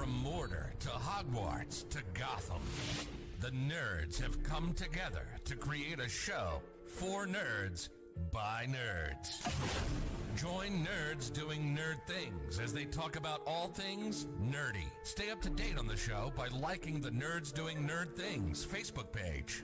From Mordor to Hogwarts to Gotham, the nerds have come together to create a show for nerds by nerds. Join nerds doing nerd things as they talk about all things nerdy. Stay up to date on the show by liking the Nerds Doing Nerd Things Facebook page.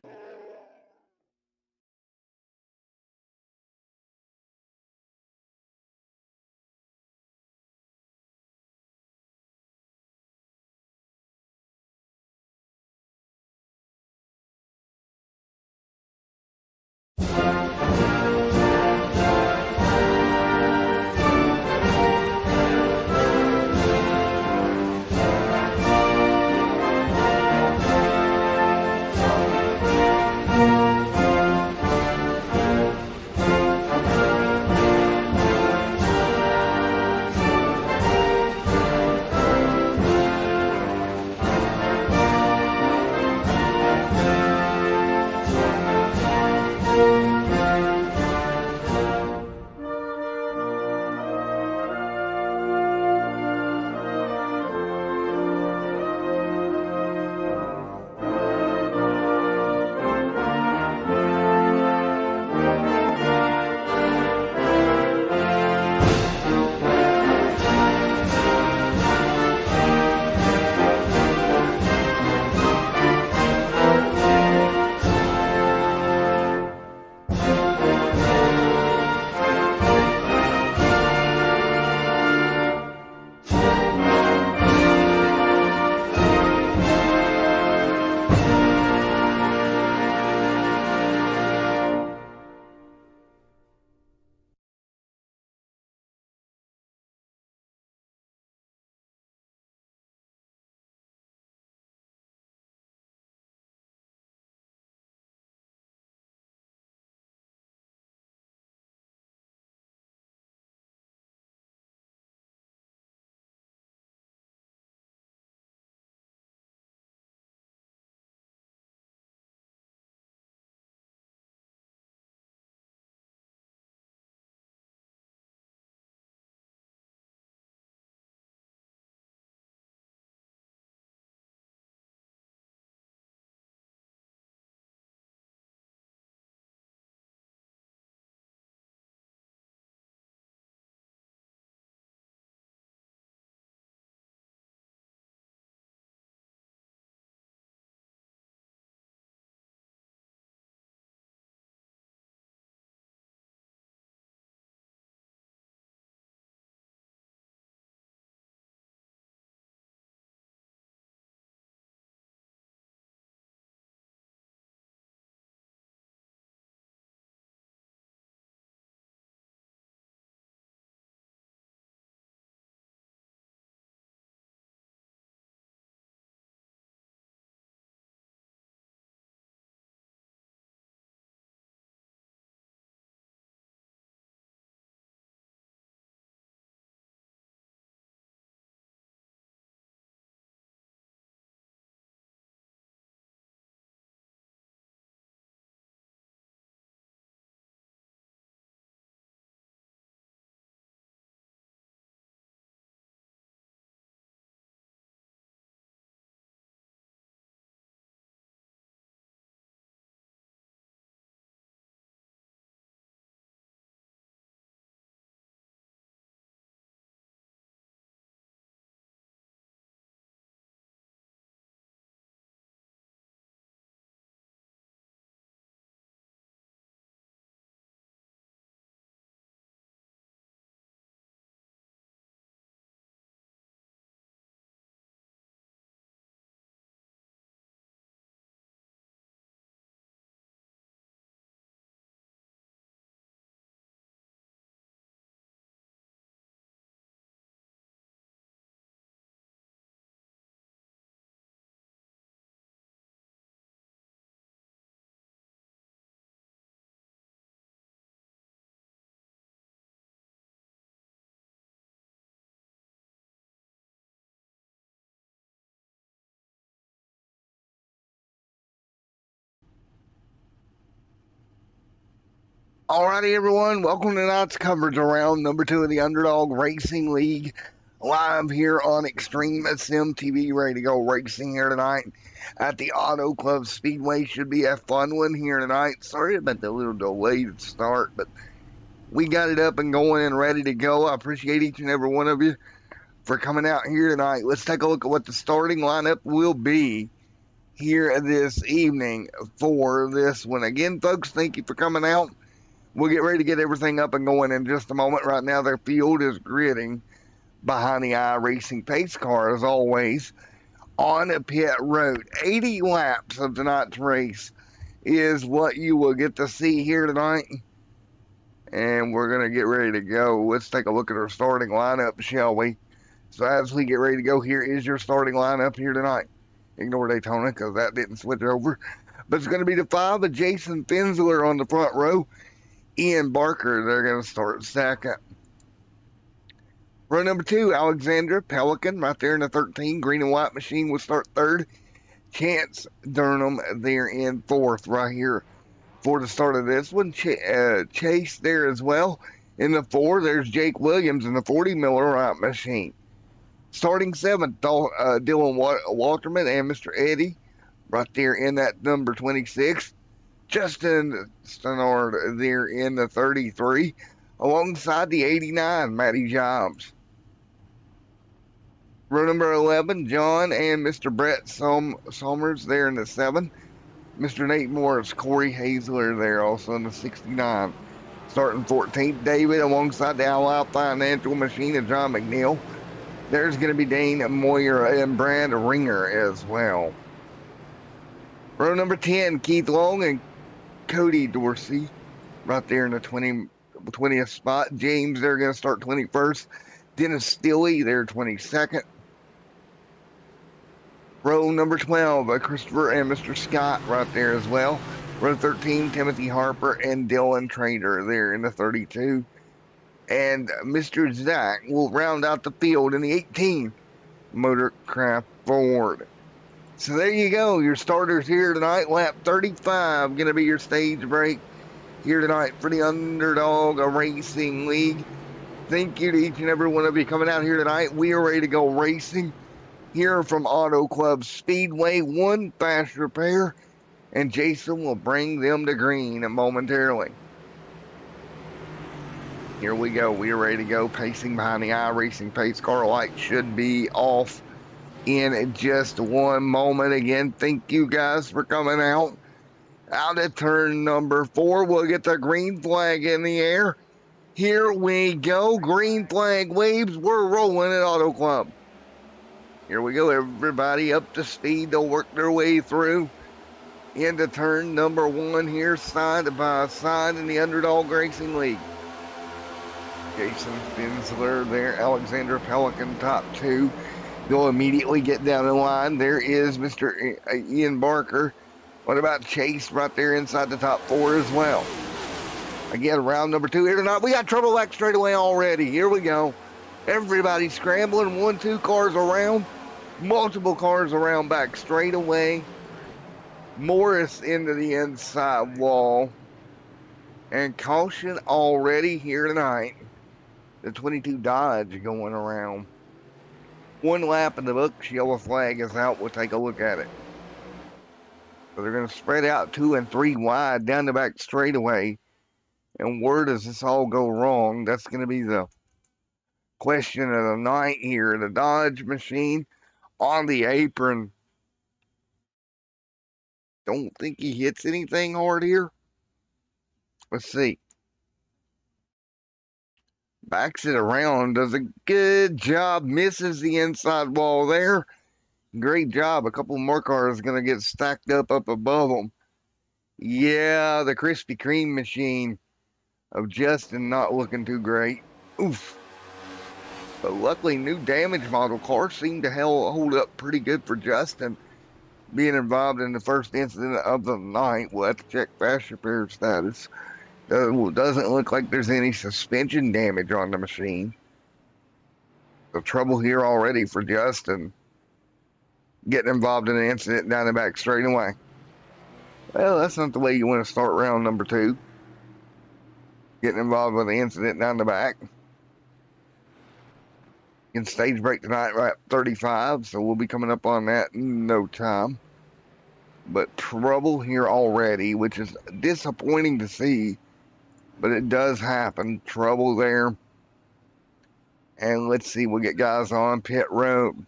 Alrighty, everyone. Welcome to tonight's coverage around number 2 of the Underdog Racing League. live here on Extreme Sim TV, ready to go racing here tonight at the Auto Club Speedway. Should be a fun one here tonight. Sorry about the little delayed start, but we got it up and going and ready to go. I appreciate each and every one of you for coming out here tonight. Let's take a look at what the starting lineup will be here this evening for this one. Again, folks, thank you for coming out. We'll get ready to get everything up and going in just a moment. Right now, their field is gridding behind the iRacing pace car, as always, on a pit road. 80 laps of tonight's race is what you will get to see here tonight. And we're going to get ready to go. Let's take a look at our starting lineup, shall we? So as we get ready to go, here is your starting lineup here tonight. Ignore Daytona because that didn't switch over. But it's going to be the 5 of Jason Finsler on the front row. Ian Barker, they're going to start second. Row number 2, Alexandra Pelican, right there in the 13. Green and white machine will start third. Chance Durham there in fourth, right here for the start of this one. Chase there as well. In the 4, there's Jake Williams in the 40 Miller Right machine. Starting 7th, Dylan Walterman and Mr. Eddie, right there in that number 26. Justin Stannard there in the 33, alongside the 89, Matty Jobs. Row number 11, John and Mr. Brett Somers there in the 7. Mr. Nate Morris, Corey Hazler there also in the 69. Starting 14th, David alongside the Ally Financial Machine of John McNeil. There's going to be Dane Moyer and Brad Ringer as well. Row number 10, Keith Long and Cody Dorsey, right there in the 20th spot. James, they're going to start 21st. Dennis Steely, they're 22nd. Row number 12, Christopher and Mr. Scott, right there as well. Row 13, Timothy Harper and Dylan Trader, there in the 32. And Mr. Zach will round out the field in the 18, Motorcraft Ford. So there you go, your starters here tonight. Lap 35 going to be your stage break here tonight for the Underdog Racing League. Thank you to each and every one of you coming out here tonight. We are ready to go racing here from Auto Club Speedway. One fast repair, and Jason will bring them to green momentarily. Here we go. We are ready to go. Pacing behind the iRacing pace car. Light should be off in just one moment. Again, thank you guys for coming out. Out at turn number 4, we'll get the green flag in the air. Here we go. Green flag waves. We're rolling at Auto Club. Here we go. Everybody up to speed. They'll work their way through into turn number 1 here, side by side in the Underdog Racing League. Jason Finsler there. Alexandra Pelican, top 2. They'll immediately get down in line. There is Mr. Ian Barker. What about Chase right there inside the top 4 as well? Again, round number 2 here tonight. We got trouble back straight away already. Here we go. Everybody scrambling. 1-2 cars around. Multiple cars around back straight away. Morris into the inside wall. And caution already here tonight. The 22 Dodge going around. 1 lap in the books, yellow flag is out. We'll take a look at it. So they're going to spread out 2 and 3 wide down the back straightaway. And where does this all go wrong? That's going to be the question of the night here. The Dodge machine on the apron. Don't think he hits anything hard here. Let's see. Backs it around, does a good job, misses the inside wall there. Great job. A couple more cars going to get stacked up above them. Yeah, the Krispy Kreme machine of Justin not looking too great. Oof. But luckily, new damage model cars seem to hold up pretty good for Justin. Being involved in the first incident of the night, we'll have to check fast repair status. Doesn't look like there's any suspension damage on the machine. The trouble here already for Justin. Getting involved in an incident down the back straight away. Well, that's not the way you want to start round number 2. Getting involved with an incident down the back. In stage break tonight, right, 35, so we'll be coming up on that in no time. But trouble here already, which is disappointing to see, but it does happen. Trouble there. And let's see, we'll get guys on pit road.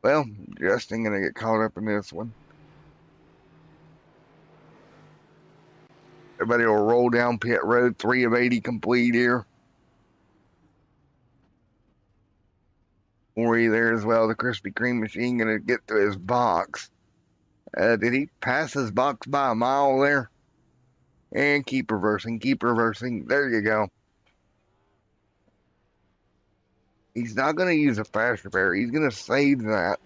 Well, Justin gonna get caught up in this one. Everybody will roll down pit road. 3 of 80 complete here. Ori there as well. The Krispy Kreme machine gonna get to his box. Did he pass his box by a mile there? And keep reversing, keep reversing. There you go. He's not gonna use a fast repair. He's gonna save that.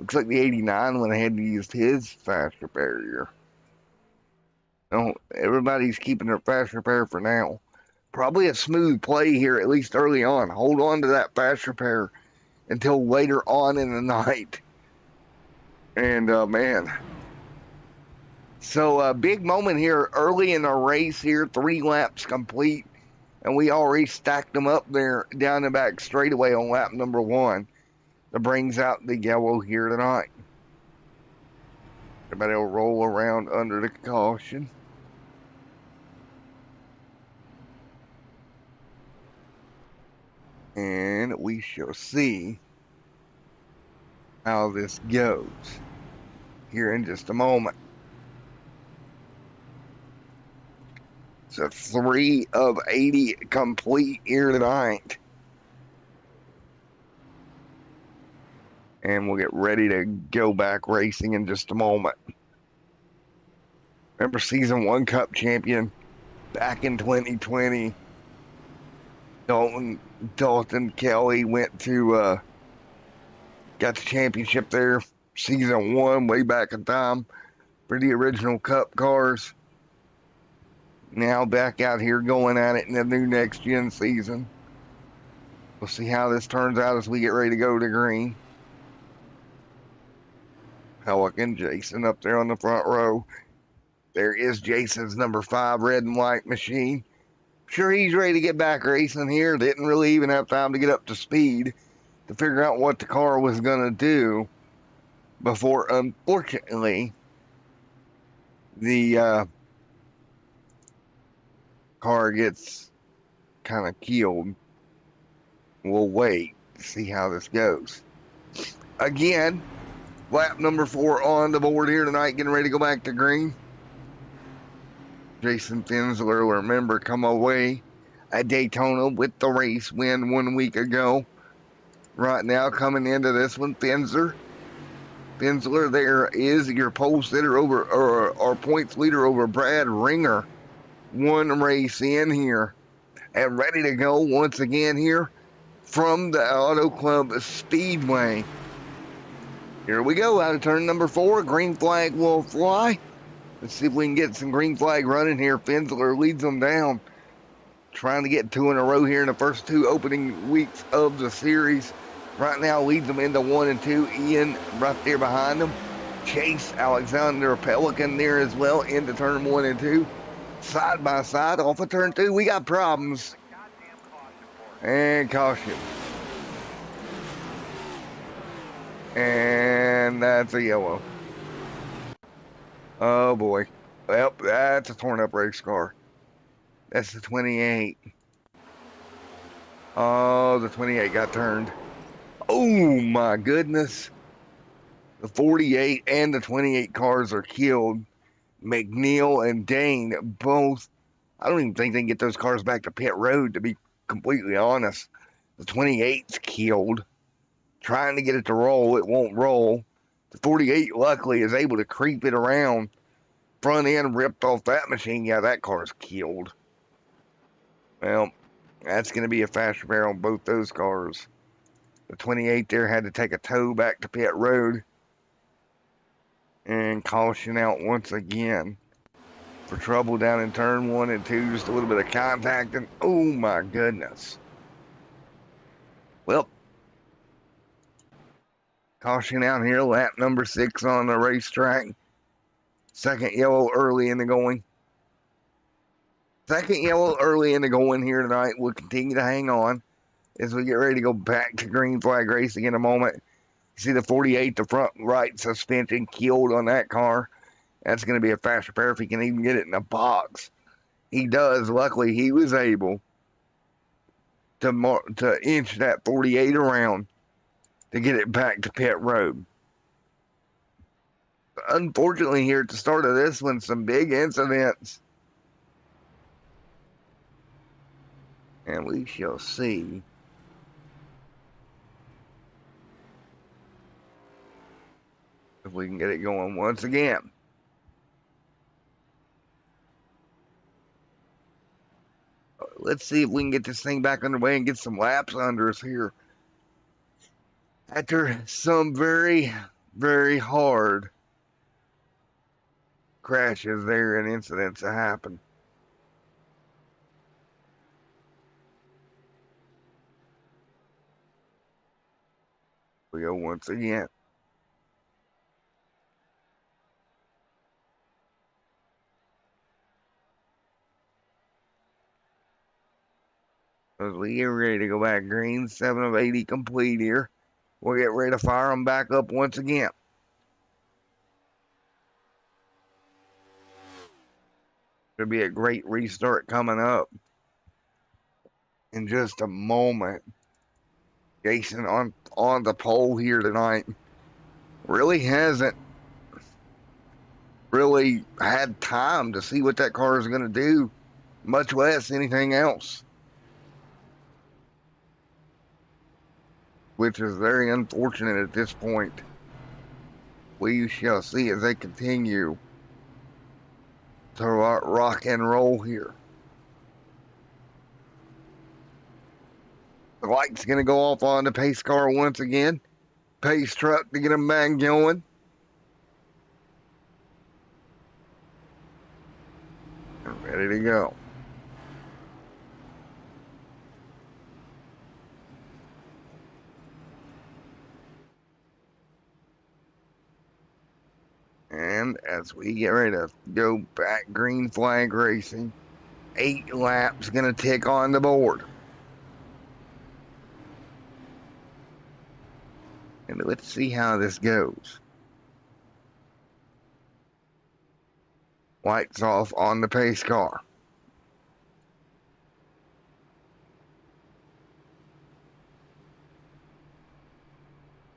Looks like the 89 went ahead and used his fast repair here. No, everybody's keeping their fast repair for now. Probably a smooth play here, at least early on. Hold on to that fast repair until later on in the night. And, man. So, big moment here early in the race here. 3 laps complete. And we already stacked them up there down the back straightaway on lap number 1. That brings out the yellow here tonight. Everybody will roll around under the caution. And we shall see how this goes here in just a moment. So 3 of 80 complete here tonight. And we'll get ready to go back racing in just a moment. Remember season 1 Cup champion back in 2020. Dalton Kelly went to, got the championship there. Season 1 way back in time for the original Cup cars. Now back out here going at it in the new Nextgen season. We'll see how this turns out as we get ready to go to green. Pelican, Jason up there on the front row. There is Jason's number 5 red and white machine. Sure, he's ready to get back racing here. Didn't really even have time to get up to speed to figure out what the car was going to do before, unfortunately, the car gets kind of killed. We'll wait to see how this goes. Again, lap number 4 on the board here tonight, getting ready to go back to green. Jason Finsler, remember, come away at Daytona with the race win 1 week ago. Right now, coming into this one, Finsler, there is your pole sitter over, or points leader over Brad Ringer. 1 race in here. And ready to go once again here from the Auto Club Speedway. Here we go, out of turn number 4. Green flag will fly. Let's see if we can get some green flag running here. Finsler leads them down. Trying to get 2 in a row here in the first 2 opening weeks of the series. Right now leads them into 1 and 2. Ian right there behind them. Chase Alexander Pelican there as well into turn 1 and 2. Side by side off of turn 2. We got problems. And caution. And that's a yellow. Oh boy. Well, that's a torn up race car. That's the 28. Oh, the 28 got turned. Oh my goodness. The 48 and the 28 cars are killed. McNeil and Dane both. I don't even think they can get those cars back to pit road, to be completely honest. The 28's killed. Trying to get it to roll. It won't roll. The 48, luckily, is able to creep it around. Front end ripped off that machine. Yeah, that car's killed. Well, that's going to be a fast repair on both those cars. The 28 there had to take a tow back to pit road. And caution out once again for trouble down in turn 1 and 2. Just a little bit of contact. And oh my goodness. Well, caution out here. Lap number 6 on the racetrack. Second yellow early in the going. Second yellow early in the going here tonight. We'll continue to hang on as we get ready to go back to green flag racing in a moment. You see the 48, the front right suspension killed on that car. That's going to be a fast repair if he can even get it in the box. He does. Luckily, he was able to inch that 48 around to get it back to pit road. Unfortunately, here at the start of this one, some big incidents. And we shall see if we can get it going once again. Let's see if we can get this thing back underway and get some laps under us here. After some very, very hard crashes there and incidents that happen. We go once again. As we get ready to go back green, 7 of 80 complete here. We'll get ready to fire them back up once again. There'll be a great restart coming up in just a moment. Jason on the pole here tonight really hasn't really had time to see what that car is going to do, much less anything else, which is very unfortunate at this point. We shall see as they continue to rock and roll here. The light's going to go off on the pace car once again. Pace truck to get them back going. And ready to go. And as we get ready to go back green flag racing, 8 laps going to tick on the board. And let's see how this goes. Lights off on the pace car.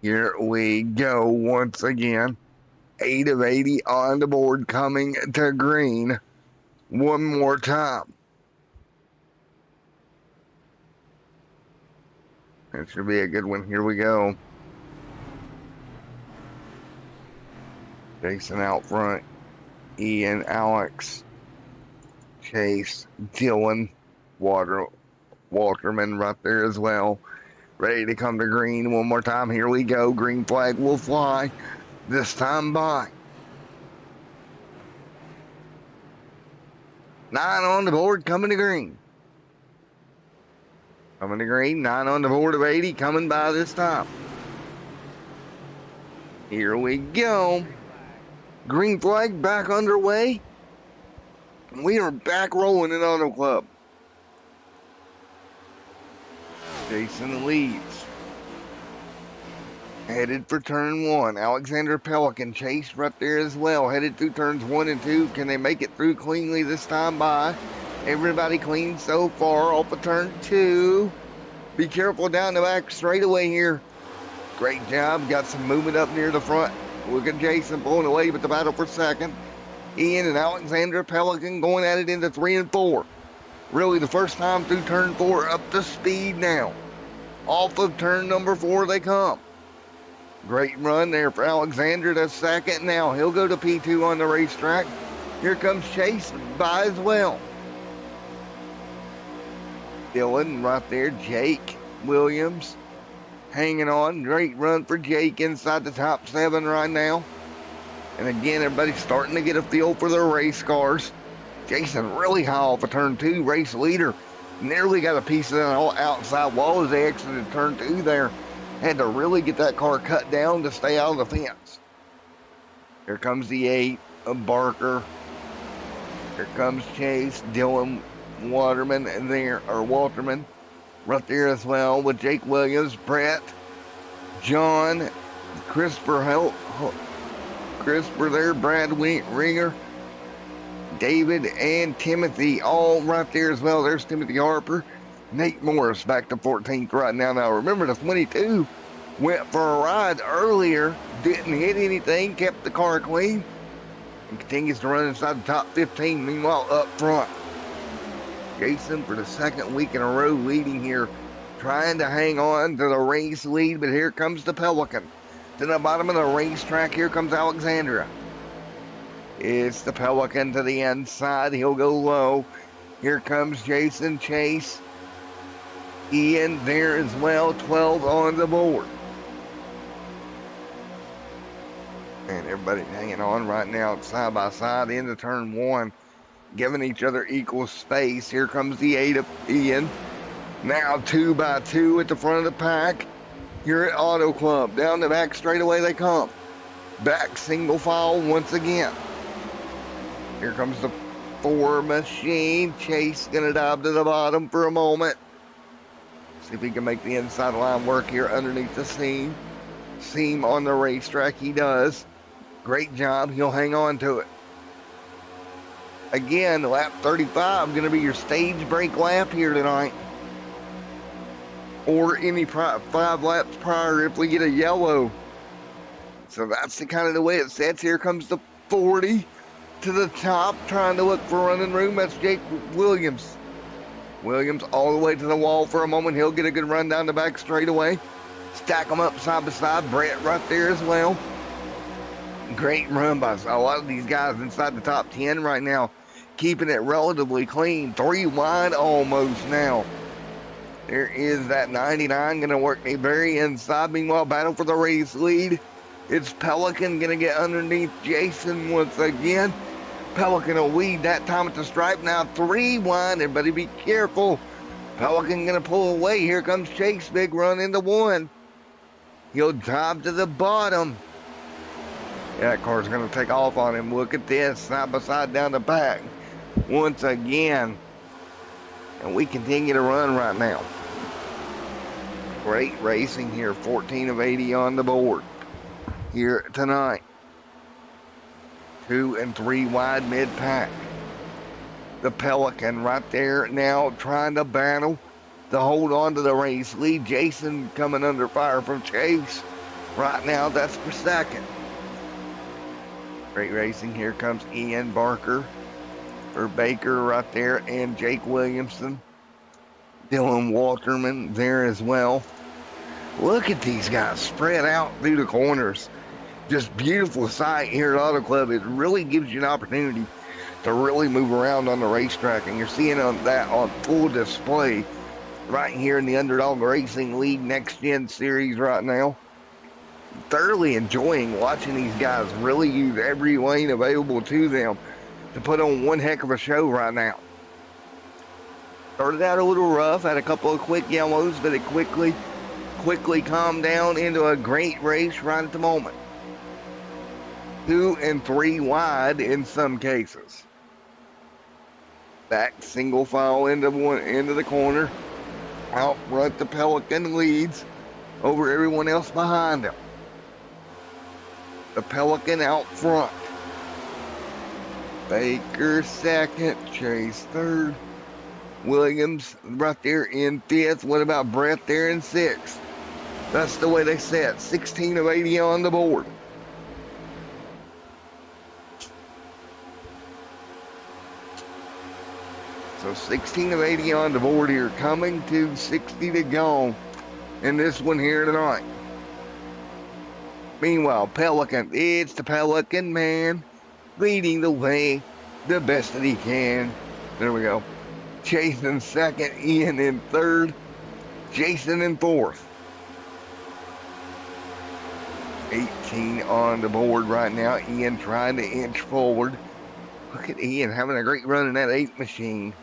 Here we go once again. 8 of 80 on the board, coming to green one more time. That should be a good one. Here we go. Jason out front. Ian, Alex, Chase, Dylan, Walterman right there as well. Ready to come to green one more time. Here we go. Green flag will fly. This time by. 9 on the board, coming to green. Coming to green, 9 on the board of 80, coming by this time. Here we go. Green flag back underway. We are back rolling in Auto Club. Jason leads. Headed for turn 1. Alexander Pelican chased right there as well. Headed through turns 1 and 2. Can they make it through cleanly this time by? Everybody clean so far off of turn 2. Be careful down the back straightaway here. Great job. Got some movement up near the front. Look at Jason pulling away with the battle for second. Ian and Alexander Pelican going at it into 3 and 4. Really the first time through turn 4, up to speed now. Off of turn number 4 they come. Great run there for Alexander to second. Now he'll go to P2 on the racetrack. Here comes Chase by as well. Dylan right there. Jake Williams hanging on. Great run for Jake inside the top 7 right now. And again, everybody's starting to get a feel for their race cars. Jason really high off of turn 2. Race leader. Nearly got a piece of that outside wall as they exited turn 2 there. Had to really get that car cut down to stay out of the fence. Here comes the 8 of Barker. Here comes Chase. Dylan Waterman there, or Walterman, right there as well with Jake Williams, Brett, John, Crisper there, Brad Ringer, David, and Timothy, all right there as well. There's Timothy Harper. Nate Morris back to 14th right now. Now remember, the 22 went for a ride earlier, didn't hit anything, kept the car clean, and continues to run inside the top 15. Meanwhile, up front, Jason for the second week in a row leading here, trying to hang on to the race lead, but here comes the Pelican. To the bottom of the racetrack, here comes Alexandra. It's the Pelican to the inside. He'll go low. Here comes Jason Chase. Ian there as well, 12 on the board. And everybody hanging on right now side by side into turn one, giving each other equal space. Here comes the 8 of Ian. Now 2 by 2 at the front of the pack. Here at Auto Club. Down the back straightaway they come. Back single file once again. Here comes the 4 machine. Chase gonna dive to the bottom for a moment. See if he can make the inside line work here underneath the seam. Seam on the racetrack, he does. Great job, he'll hang on to it. Again, lap 35 gonna be your stage break lap here tonight. Or any 5 laps prior if we get a yellow. So that's the kind of the way it sets. Here comes the 40 to the top, trying to look for running room. That's Jake Williams. Williams all the way to the wall for a moment. He'll get a good run down the back straightaway. Stack them up side by side. Brett right there as well. Great run by a lot of these guys inside the top 10 right now. Keeping it relatively clean. 3 wide almost now. There is that 99 going to work a very inside. Meanwhile, battle for the race lead. It's Pelican going to get underneath Jason once again. Pelican will weed that time at the stripe. Now 3 wide. Everybody be careful. Pelican going to pull away. Here comes Chase. Big run into 1. He'll dive to the bottom. Yeah, that car's going to take off on him. Look at this. Side by side down the back. Once again. And we continue to run right now. Great racing here. 14 of 80 on the board here tonight. 2 and 3 wide mid-pack. The Pelican right there now trying to battle to hold on to the race lead. Jason coming under fire from Chase. Right now, that's for second. Great racing. Here comes Ian Barker for Baker right there, and Jake Williamson. Dylan Walterman there as well. Look at these guys spread out through the corners. Just beautiful sight here at Auto Club. It really gives you an opportunity to really move around on the racetrack, and you're seeing that on full display right here in the Underdog Racing League Next Gen Series right now. Thoroughly enjoying watching these guys really use every lane available to them to put on one heck of a show right now. Started out a little rough, had a couple of quick yellows, but it quickly calmed down into a great race right at the moment. 2 and 3 wide in some cases. Back single file into the corner. Out front, the Pelican leads over everyone else behind him. The Pelican out front. Baker second, Chase third. Williams right there in 5th. What about Brett there in 6th? That's the way they set. 16 of 80 on the board. So 16 of 80 on the board here, coming to 60 to go in this one here tonight. Meanwhile, Pelican, it's the Pelican man leading the way the best that he can. There we go. Chase in 2nd, Ian in 3rd, Jason in 4th. 18 on the board right now. Ian trying to inch forward. Look at Ian having a great run in that 8 machine.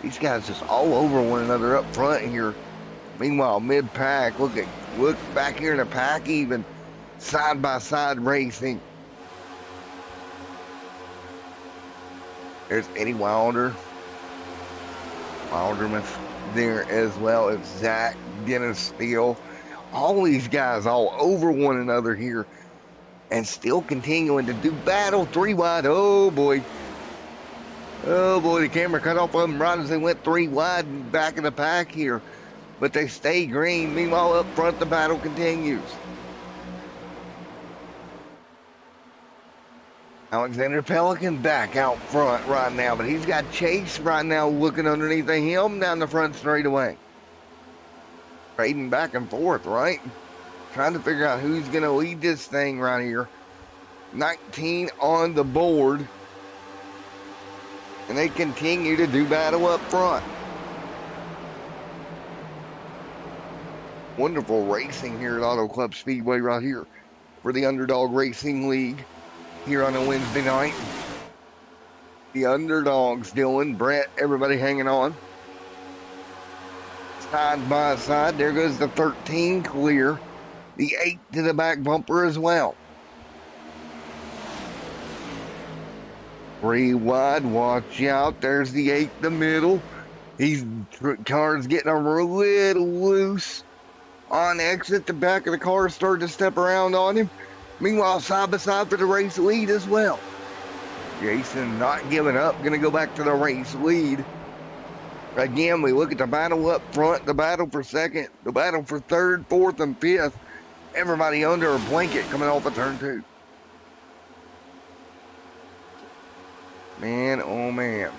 These guys just all over one another up front here. Meanwhile, mid-pack, look back here in the pack, even side-by-side racing. There's Eddie Wilder. Aldermuth there as well as Zach, Dennis Steele. All these guys all over one another here and still continuing to do battle. 3 wide. Oh boy. Oh boy, the camera cut off of them right as they went 3 wide back in the pack here. But they stay green. Meanwhile, up front, the battle continues. Alexander Pelican back out front right now, but he's got Chase right now looking underneath of him down the front straightaway. Trading back and forth, right? Trying to figure out who's going to lead this thing right here. 19 on the board. And they continue to do battle up front. Wonderful racing here at Auto Club Speedway right here for the Underdog Racing League here on a Wednesday night. The Underdogs, Dylan, Brett, everybody hanging on. Side by side, there goes the 13 clear. The 8 to the back bumper as well. 3 wide, watch out. There's the 8 in the middle. Car's getting a little loose. On exit, the back of the car started to step around on him. Meanwhile, side by side for the race lead as well. Jason not giving up, going to go back to the race lead. Again, we look at the battle up front, the battle for second, the battle for third, fourth, and fifth. Everybody under a blanket coming off of turn 2. Man, oh man.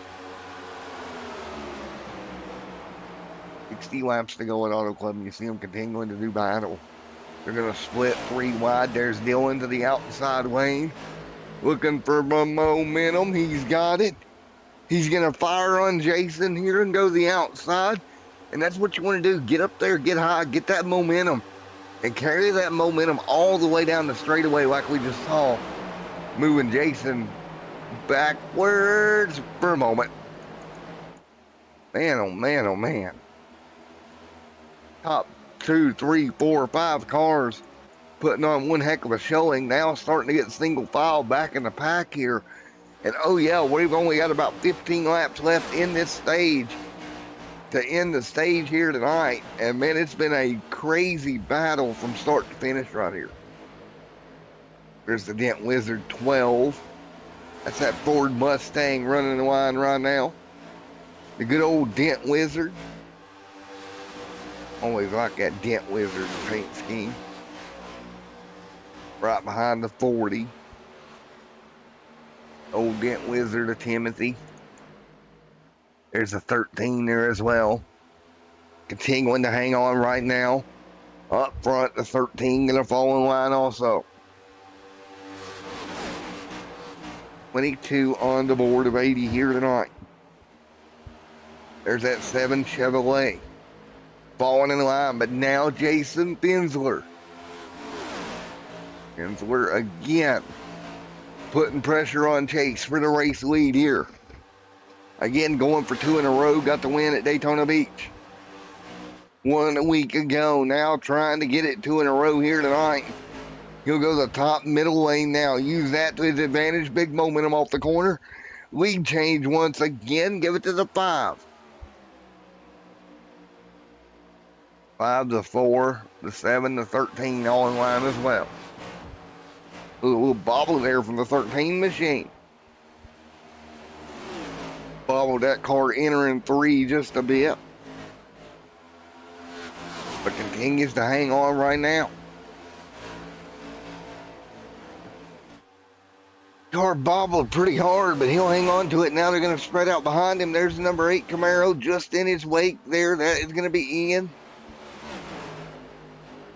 60 laps to go at Auto Club, and you see them continuing to do battle. They're going to split 3 wide. There's Dylan to the outside lane. Looking for momentum. He's got it. He's going to fire on Jason here and go to the outside. And that's what you want to do. Get up there, get high, get that momentum. And carry that momentum all the way down the straightaway like we just saw. Moving Jason backwards for a moment. Man, oh man, oh man. Top 2, 3, 4, 5 cars putting on one heck of a showing. Now starting to get single file back in the pack here. And oh yeah, we've only got about 15 laps left in this stage to end the stage here tonight. And man, it's been a crazy battle from start to finish right here. There's the Dent Wizard 12. That's that Ford Mustang running the line right now. The good old Dent Wizard. Always like that Dent Wizard paint scheme. Right behind the 40. Old Dent Wizard of Timothy. There's a 13 there as well. Continuing to hang on right now. Up front, the 13 going to fall in line also. 22 on the board of 80 here tonight. There's that 7 Chevrolet. Falling in line, but now Jason Finsler. Finsler again. Putting pressure on Chase for the race lead here. Again, going for 2 in a row. Got the win at Daytona Beach 1 week ago. Now trying to get it 2 in a row here tonight. He'll go the top middle lane now. Use that to his advantage. Big momentum off the corner. Lead change once again. Give it to the 5. 5 to 4, the 7 to 13 all in line as well. A little bobble there from the 13 machine. Bobbled that car entering 3 just a bit. But continues to hang on right now. Car bobbled pretty hard, but he'll hang on to it. Now they're going to spread out behind him. There's the number 8 Camaro just in his wake there. That is going to be Ian.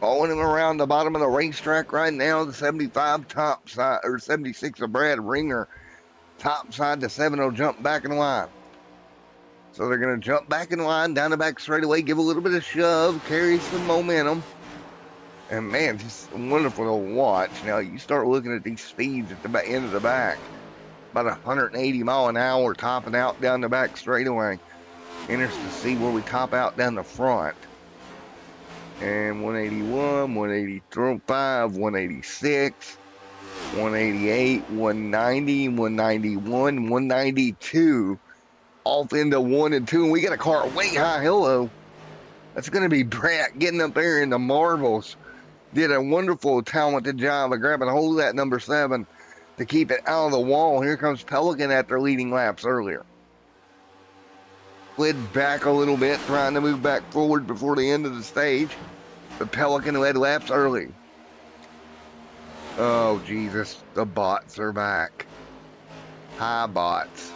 Following him around the bottom of the racetrack right now, the 75 top side, or 76 of Brad Ringer. Top side, the 7 will jump back in line. So they're going to jump back in line, down the back straightaway, give a little bit of shove, carry some momentum. And man, just wonderful to watch. Now you start looking at these speeds at the end of the back. About 180 mile an hour topping out down the back straightaway. Interesting to see where we top out down the front. And 181, 185, 186, 188, 190, 191, 192 off into 1 and 2, and we got a car way high. Hello. That's going to be Brett getting up there in the marbles. Did a wonderful, talented job of grabbing a hold of that number 7 to keep it out of the wall. Here comes Pelican after leading laps earlier. Slid back a little bit, trying to move back forward before the end of the stage. But Pelican led laps early. Oh, Jesus. The bots are back. Hi, bots.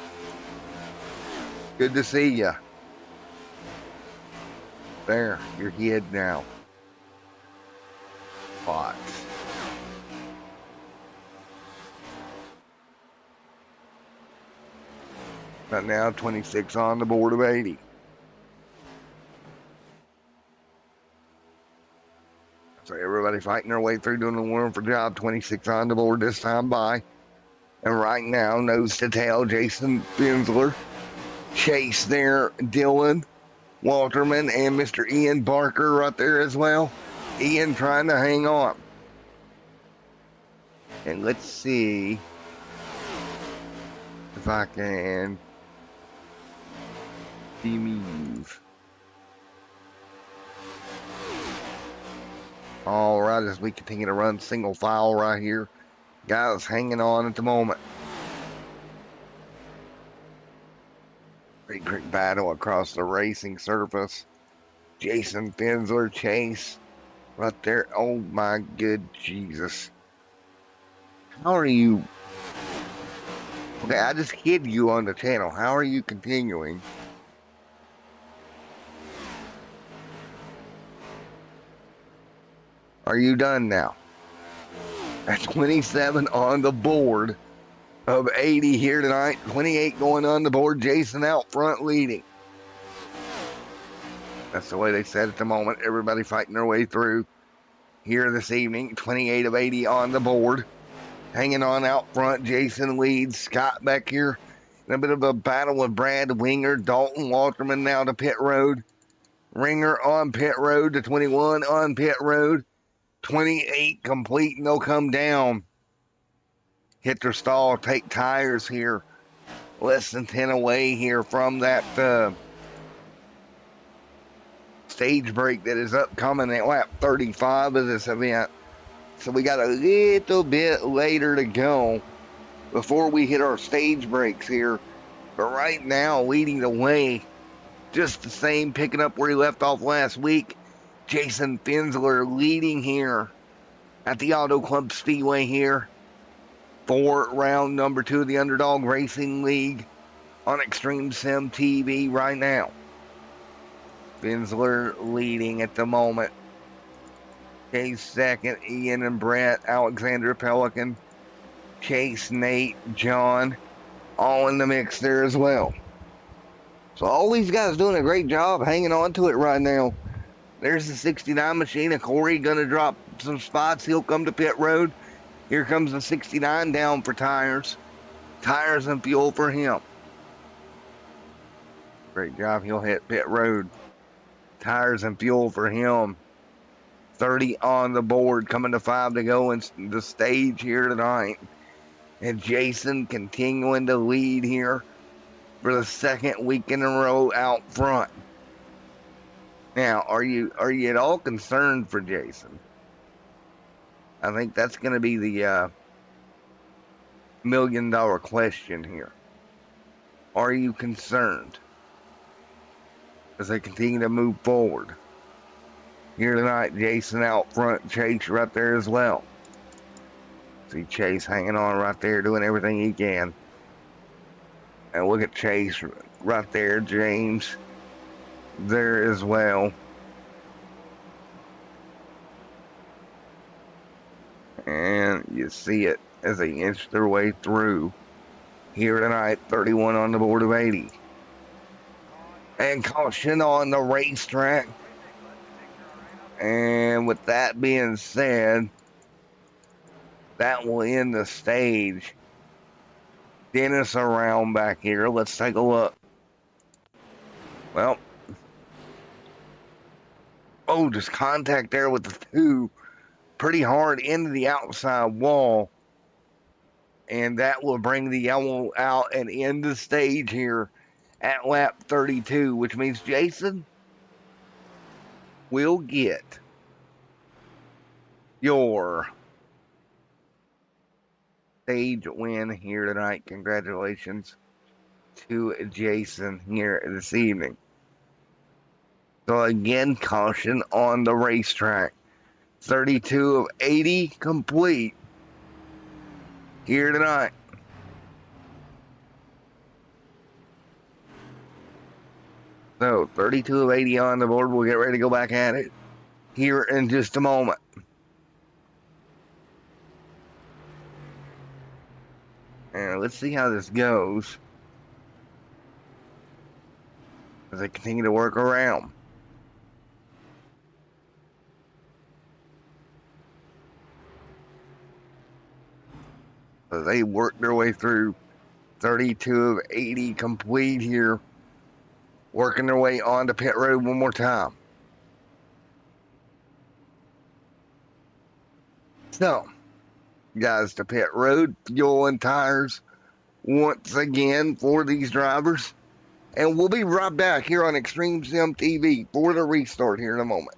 Good to see ya. There, you're hid now. Bots. But now 26 on the board of 80. So everybody fighting their way through, doing a wonderful job. 26 on the board this time by. And right now, nose to tail, Jason Bensler. Chase there, Dylan Walterman, and Mr. Ian Barker right there as well. Ian trying to hang on. And let's see if I can move. All right, as we continue to run single file right here. Guys hanging on at the moment. Great battle across the racing surface. Jason Bensler, Chase right there. Oh my good Jesus. How are you? Okay, I just hid you on the channel. How are you continuing? Are you done now? That's 27 on the board of 80 here tonight. 28 going on the board. Jason out front leading. That's the way they said at the moment. Everybody fighting their way through here this evening. 28 of 80 on the board. Hanging on out front. Jason leads. Scott back here in a bit of a battle with Brad Winger. Dalton Walterman now to pit road. Ringer on pit road to 21 on pit road. 28 complete and they'll come down. Hit their stall, take tires here. Less than 10 away here from that stage break that is upcoming at lap 35 of this event. So we got a little bit later to go before we hit our stage breaks here. But right now, leading the way, just the same, picking up where he left off last week. Jason Bensler leading here at the Auto Club Speedway here for round number 2 of the Underdog Racing League on Extreme Sim TV right now. Bensler leading at the moment. Chase second, Ian and Brett, Alexander Pelican, Chase, Nate, John, all in the mix there as well. So all these guys doing a great job hanging on to it right now. There's the 69 machine. Corey gonna drop some spots. He'll come to pit road. Here comes the 69 down for tires. Tires and fuel for him. Great job. He'll hit pit road. Tires and fuel for him. 30 on the board. Coming to 5 to go in the stage here tonight. And Jason continuing to lead here for the second week in a row out front. Now, are you at all concerned for Jason? I think that's going to be the $1 million question here. Are you concerned as they continue to move forward? Here tonight, Jason out front, Chase right there as well. See Chase hanging on right there, doing everything he can. And look at Chase right there, James there as well. And you see it as they inch their way through here tonight. 31 on the board of 80. And caution on the racetrack. And with that being said, that will end the stage. Dennis around back here. Let's take a look. Well, oh, just contact there with the 2 pretty hard into the outside wall. And that will bring the yellow out and end the stage here at lap 32, which means Jason will get your stage win here tonight. Congratulations to Jason here this evening. So again, caution on the racetrack. 32 of 80 complete here tonight. So 32 of 80 on the board. We'll get ready to go back at it here in just a moment. And let's see how this goes as they continue to work around. So they work their way through 32 of 80 complete here, working their way onto pit road one more time. So, guys, to pit road, fuel and tires once again for these drivers. And we'll be right back here on Extreme Sim TV for the restart here in a moment.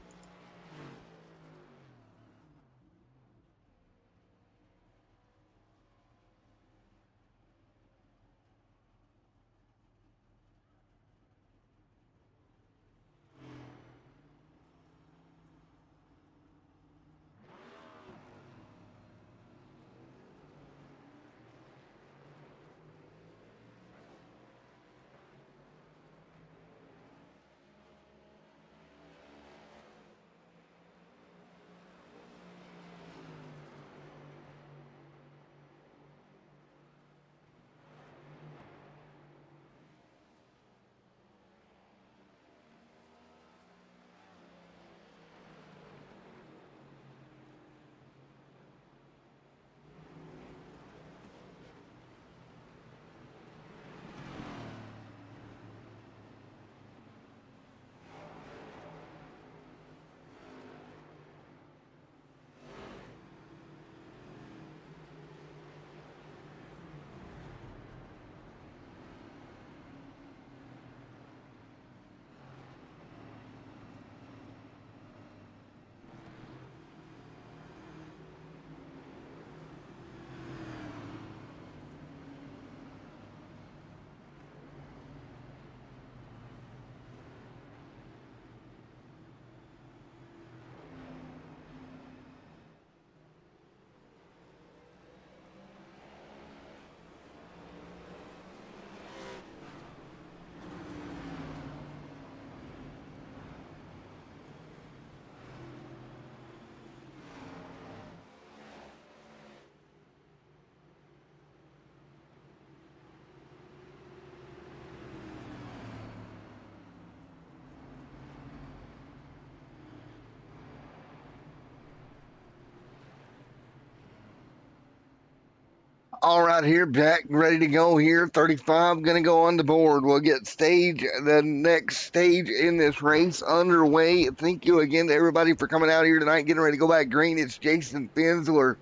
All right, here, back, ready to go here. 35 going to go on the board. We'll get the next stage in this race underway. Thank you again to everybody for coming out here tonight, getting ready to go back green. It's Jason Finsler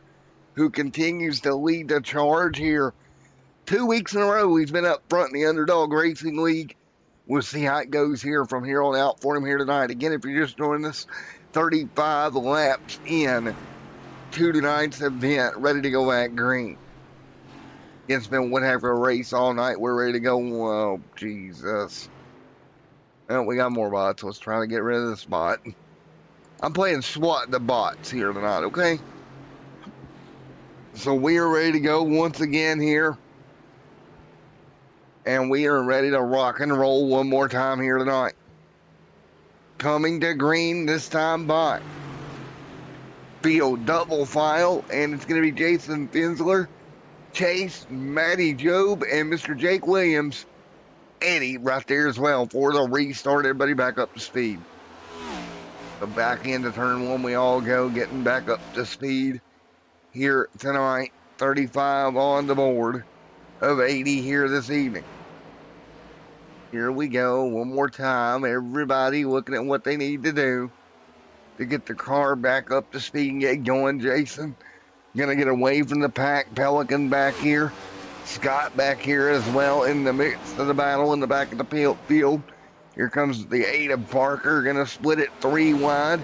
who continues to lead the charge here. 2 weeks in a row, he's been up front in the Underdog Racing League. We'll see how it goes here from here on out for him here tonight. Again, if you're just joining us, 35 laps in to tonight's event, ready to go back green. It's been one heck of a race all night. We're ready to go. Oh, Jesus. Oh, we got more bots. Let's try to get rid of this bot. I'm playing SWAT the bots here tonight, okay? So we are ready to go once again here. And we are ready to rock and roll one more time here tonight. Coming to green this time by field double file. And it's going to be Jason Finsler, Chase, Matty Job, and Mr. Jake Williams. Eddie right there as well for the restart. Everybody back up to speed. The back end of turn one, we all go getting back up to speed here tonight. 35 on the board of 80 here this evening. Here we go one more time. Everybody looking at what they need to do to get the car back up to speed and get going. Jason gonna get away from the pack. Pelican back here Scott back here as well in the midst of the battle in the back of the field. Here comes the 8 of Parker, going to split it 3 wide.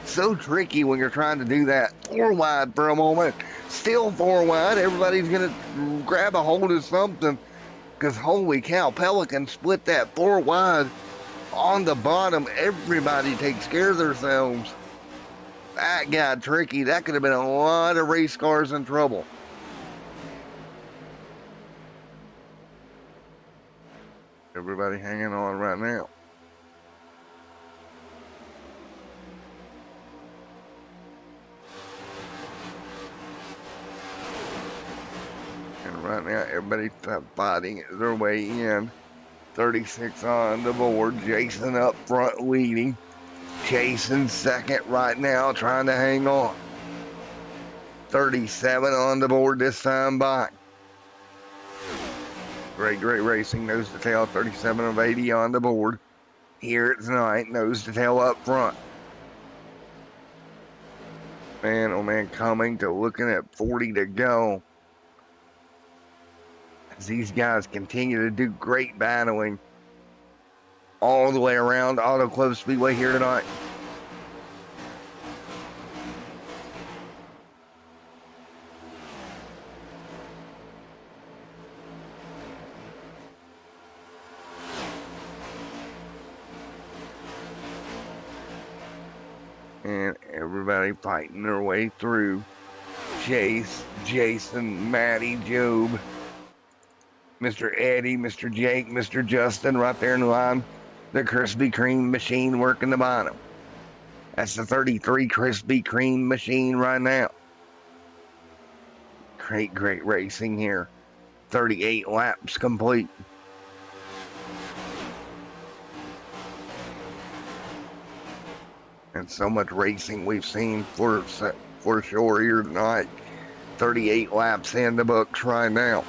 So tricky when you're trying to do that. 4 wide for a moment. Still 4 wide. Everybody's going to grab a hold of something because holy cow, Pelican split that 4 wide on the bottom. Everybody takes care of themselves. That got tricky. That could have been a lot of race cars in trouble. Everybody hanging on right now. And right now, everybody's fighting their way in. 36 on the board. Jason up front leading. Jason second right now, trying to hang on. 37 on the board this time by. Great racing, nose to tail. 37 of 80 on the board. Here tonight, nose to tail up front. Man, oh man, coming to looking at 40 to go. As these guys continue to do great battling all the way around Auto Club Speedway here tonight. And everybody fighting their way through. Chase, Jason, Matty, Job, Mr. Eddie, Mr. Jake, Mr. Justin right there in the line. The Krispy Kreme machine working the bottom. That's the 33 Krispy Kreme machine right now. Great racing here. 38 laps complete. And so much racing we've seen for sure here tonight. 38 laps in the books right now.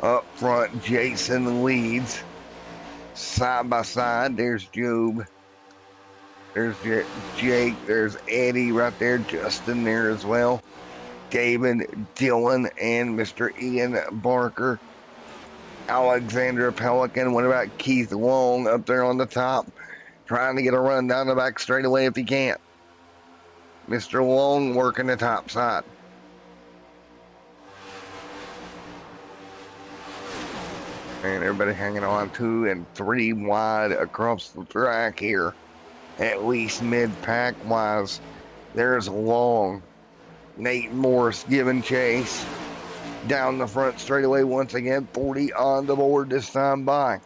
Up front, Jason leads. Side by side, there's Job. There's Jake. There's Eddie right there. Justin there as well. David, Dylan, and Mr. Ian Barker. Alexandra Pelican. What about Keith Long up there on the top? Trying to get a run down the back straightaway if he can't. Mr. Long working the top side. And everybody hanging on 2 and 3 wide across the track here. At least mid-pack wise. There's Long. Nate Morris giving chase. Down the front straightaway once again. 40 on the board this time by.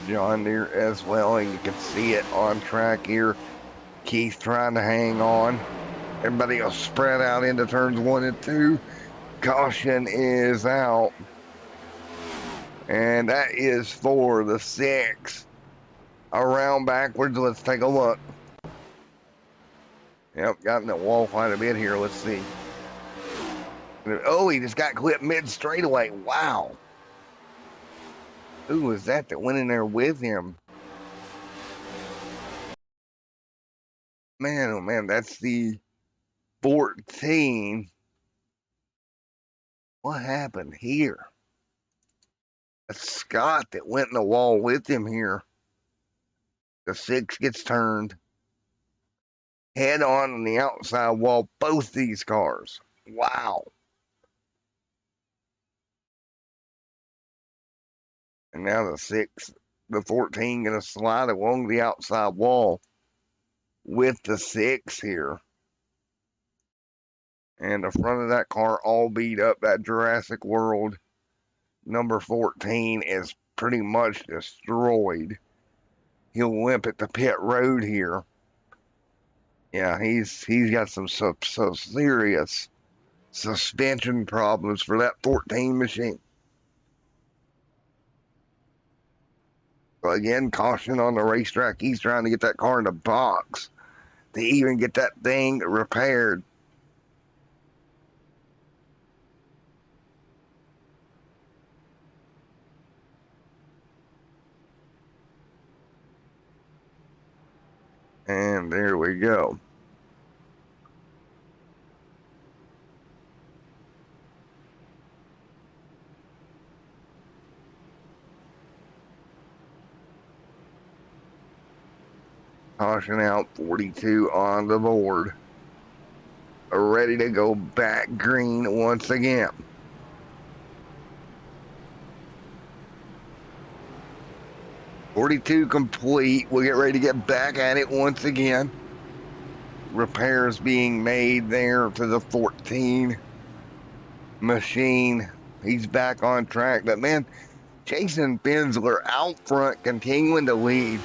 John Deere as well, and you can see it on track here. Keith trying to hang on. Everybody will spread out into turns 1 and 2. Caution is out. And that is for the 6. Around backwards, let's take a look. Yep, got in the wall quite a bit here. Let's see. Oh, he just got clipped mid straightaway. Wow. Who was that went in there with him? Man, oh man, that's the 14. What happened here? That's Scott that went in the wall with him here. The 6 gets turned head on the outside wall, both these cars. Wow. And now the 14 going to slide along the outside wall with the 6 here. And the front of that car all beat up. That Jurassic World number 14 is pretty much destroyed. He'll limp at the pit road here. Yeah, he's got some serious suspension problems for that 14 machine. So again, caution on the racetrack. He's trying to get that car in the box to even get that thing repaired. And there we go. Caution out, 42 on the board. Ready to go back green once again. .42 complete. We'll get ready to get back at it once again. Repairs being made there to the 14 machine. He's back on track. But man, Jason Bensler out front, continuing to lead,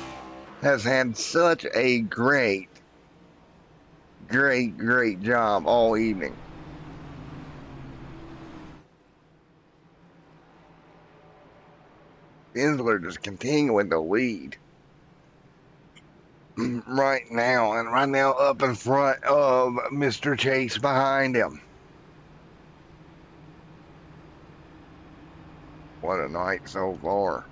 has had such a great job all evening. Bensler just continuing to lead right now, and right now up in front of Mr. Chase behind him. What a night so far.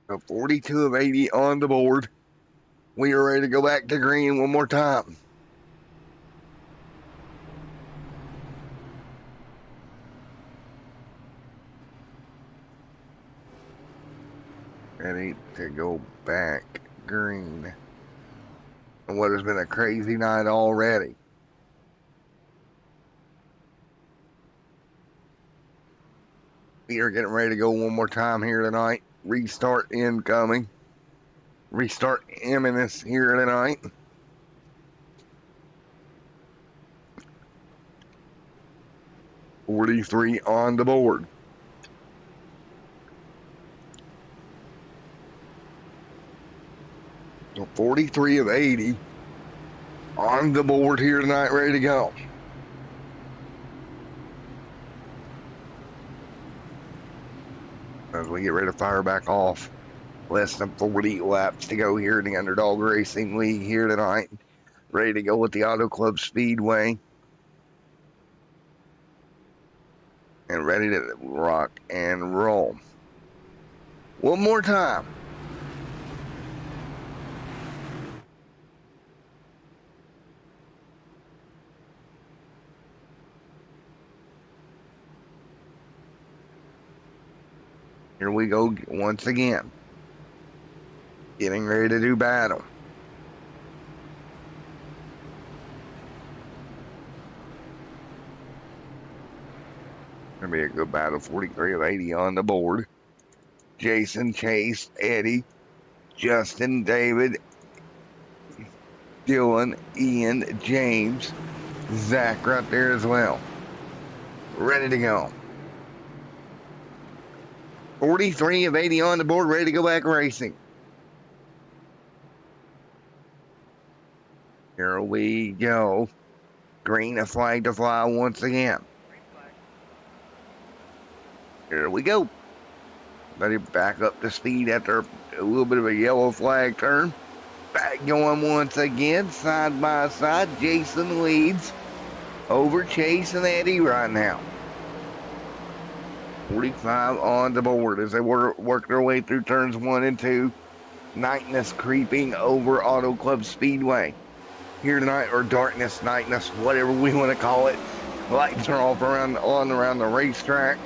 So 42 of 80 on the board. We are ready to go back to green one more time. Ready to go back green. And what has been a crazy night already. We are getting ready to go one more time here tonight. Restart incoming. Restart imminent here tonight. .43 on the board. So 43 of 80 on the board here tonight, ready to go. As we get ready to fire back off. Less than 40 laps to go here in the Underdog Racing League here tonight. Ready to go with the Auto Club Speedway. And ready to rock and roll. One more time. Here we go once again. Getting ready to do battle. Gonna be a good battle. 43 of 80 on the board. Jason, Chase, Eddie, Justin, David, Dylan, Ian, James, Zach right there as well. Ready to go. 43 of 80 on the board, ready to go back racing. Here we go. Green, a flag to fly once again. Here we go. Let him back up to speed after a little bit of a yellow flag turn. Back going once again, side by side. Jason leads over Chase and Eddie right now. 45 on the board as they work their way through turns 1 and 2. Nightness creeping over Auto Club Speedway here tonight, or darkness, nightness, whatever we want to call it. Lights are off around the racetrack,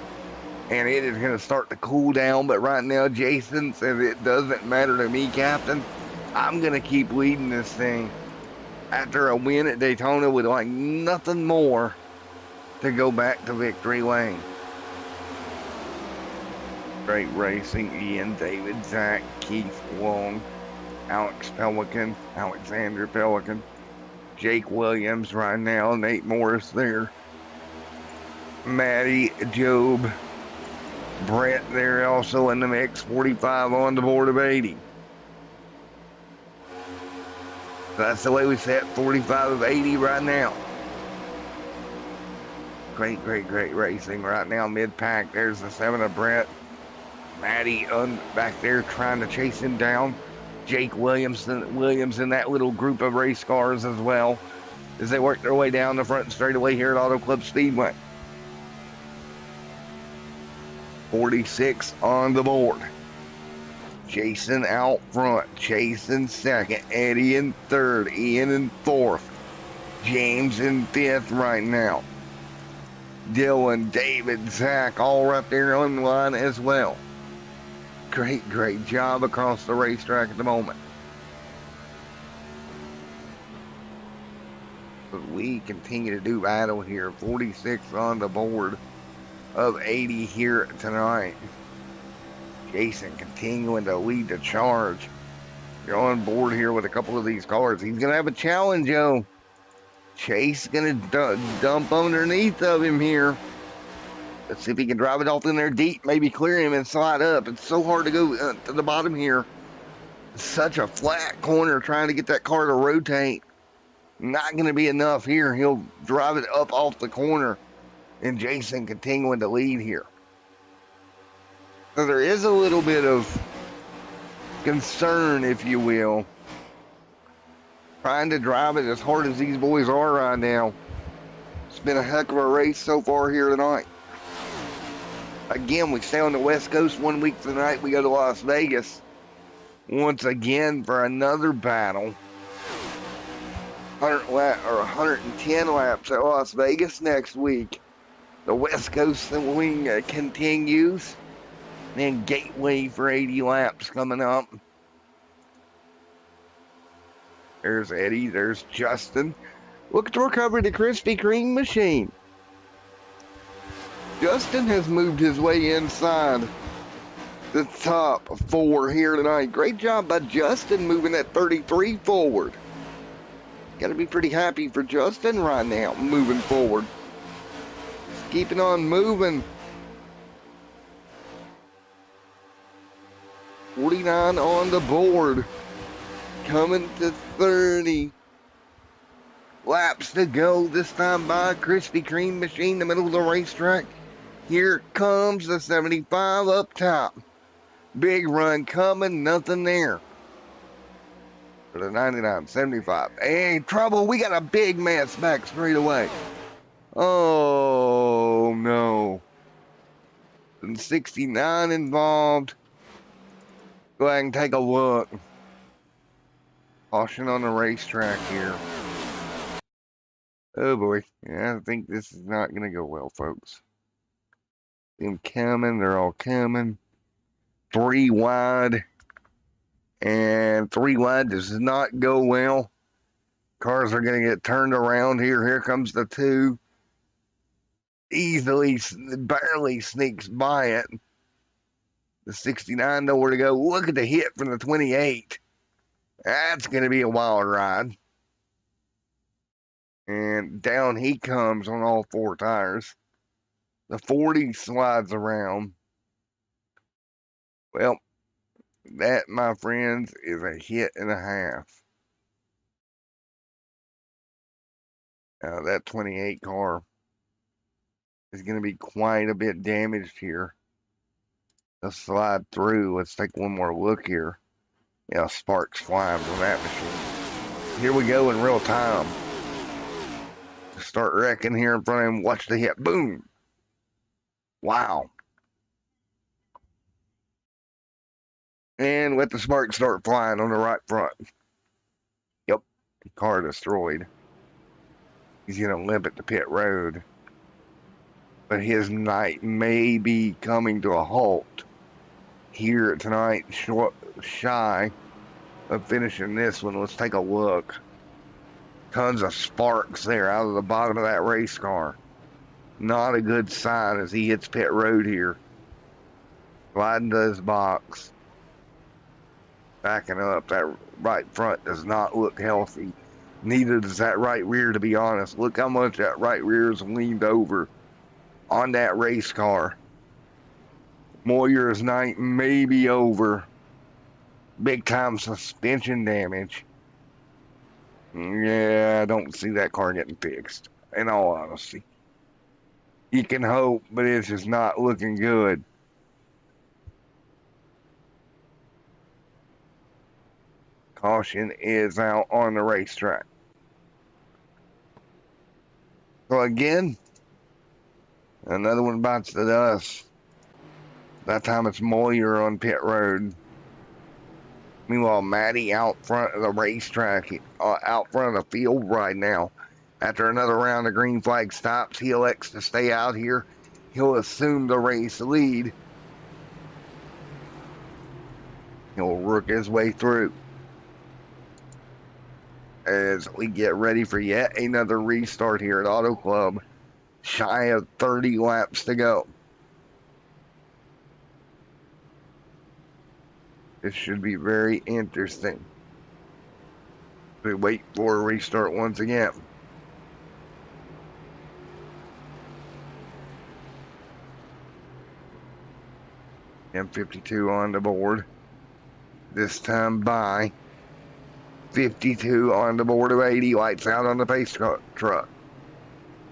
and it is going to start to cool down. But right now, Jason says it doesn't matter to me, Captain. I'm going to keep leading this thing after a win at Daytona with like nothing more to go back to victory lane. Great racing. Ian, David, Zach, Keith Wong, Alexander Pelican, Jake Williams right now, Nate Morris there, Matty, Job, Brett there also in the mix. 45 on the board of 80. That's the way we set 45 of 80 right now. Great racing right now. Mid-pack, there's the 7 of Brett. Matty back there trying to chase him down. Jake Williams in that little group of race cars as well as they work their way down the front straightaway here at Auto Club Speedway. 46 on the board. Jason out front. Chase in second. Eddie in third. Ian in fourth. James in fifth right now. Dylan, David, Zach, all right there on the line as well. Great job across the racetrack at the moment. But we continue to do battle here. 46 on the board of 80 here tonight. Jason continuing to lead the charge. You're on board here with a couple of these cars. He's going to have a challenge, yo. Chase going to dump underneath of him here. Let's see if he can drive it off in there deep. Maybe clear him and slide up. It's so hard to go to the bottom here. Such a flat corner trying to get that car to rotate. Not going to be enough here. He'll drive it up off the corner. And Jason continuing to lead here. So there is a little bit of concern, if you will. Trying to drive it as hard as these boys are right now. It's been a heck of a race so far here tonight. Again, we stay on the West Coast 1 week tonight. We go to Las Vegas once again for another battle. 110 laps at Las Vegas next week. The West Coast swing continues. And Gateway for 80 laps coming up. There's Eddie. There's Justin. Look at the recovery of the Krispy Kreme machine. Justin has moved his way inside the top four here tonight. Great job by Justin moving that 33 forward. Got to be pretty happy for Justin right now, moving forward. Just keeping on moving. 49 on the board. Coming to 30. Laps to go this time by Krispy Kreme machine in the middle of the racetrack. Here comes the 75 up top. Big run coming, nothing there. For the 99, 75. Hey, trouble, we got a big mess back straight away. Oh, no. And 69 involved. Go ahead and take a look. Caution on the racetrack here. Oh boy, yeah, I think this is not going to go well, folks. Them coming, they're all coming. 3 wide. And 3 wide does not go well. Cars are going to get turned around here. Here comes the 2. Easily, barely sneaks by it. The 69 nowhere to go. Look at the hit from the 28. That's going to be a wild ride. And down he comes on all 4 tires. The 40 slides around. Well, that, my friends, is a hit and a half. Now, that 28 car is going to be quite a bit damaged here. Let's slide through. Let's take one more look here. Yeah, sparks flying from that machine. Here we go in real time. Start wrecking here in front of him. Watch the hit. Boom. Wow. And let the sparks start flying on the right front. Yep. Car destroyed. He's going to limp it to pit road. But his night may be coming to a halt here tonight, shy of finishing this one. Let's take a look. Tons of sparks there out of the bottom of that race car. Not a good sign as he hits pit road here. Sliding to his box. Backing up. That right front does not look healthy. Neither does that right rear, to be honest. Look how much that right rear is leaned over on that race car. Moyer's night may be over. Big time suspension damage. Yeah, I don't see that car getting fixed, in all honesty. You can hope, but it's just not looking good. Caution is out on the racetrack. So again, another one bites the dust. That time it's Moyer on pit road. Meanwhile, Matty out front of the racetrack, out front of the field right now. After another round of green flag stops, he elects to stay out here. He'll assume the race lead. He'll work his way through as we get ready for yet another restart here at Auto Club. Shy of 30 laps to go. This should be very interesting. We wait for a restart once again. M52 on the board. This time by 52 on the board of 80. Lights out on the pace truck.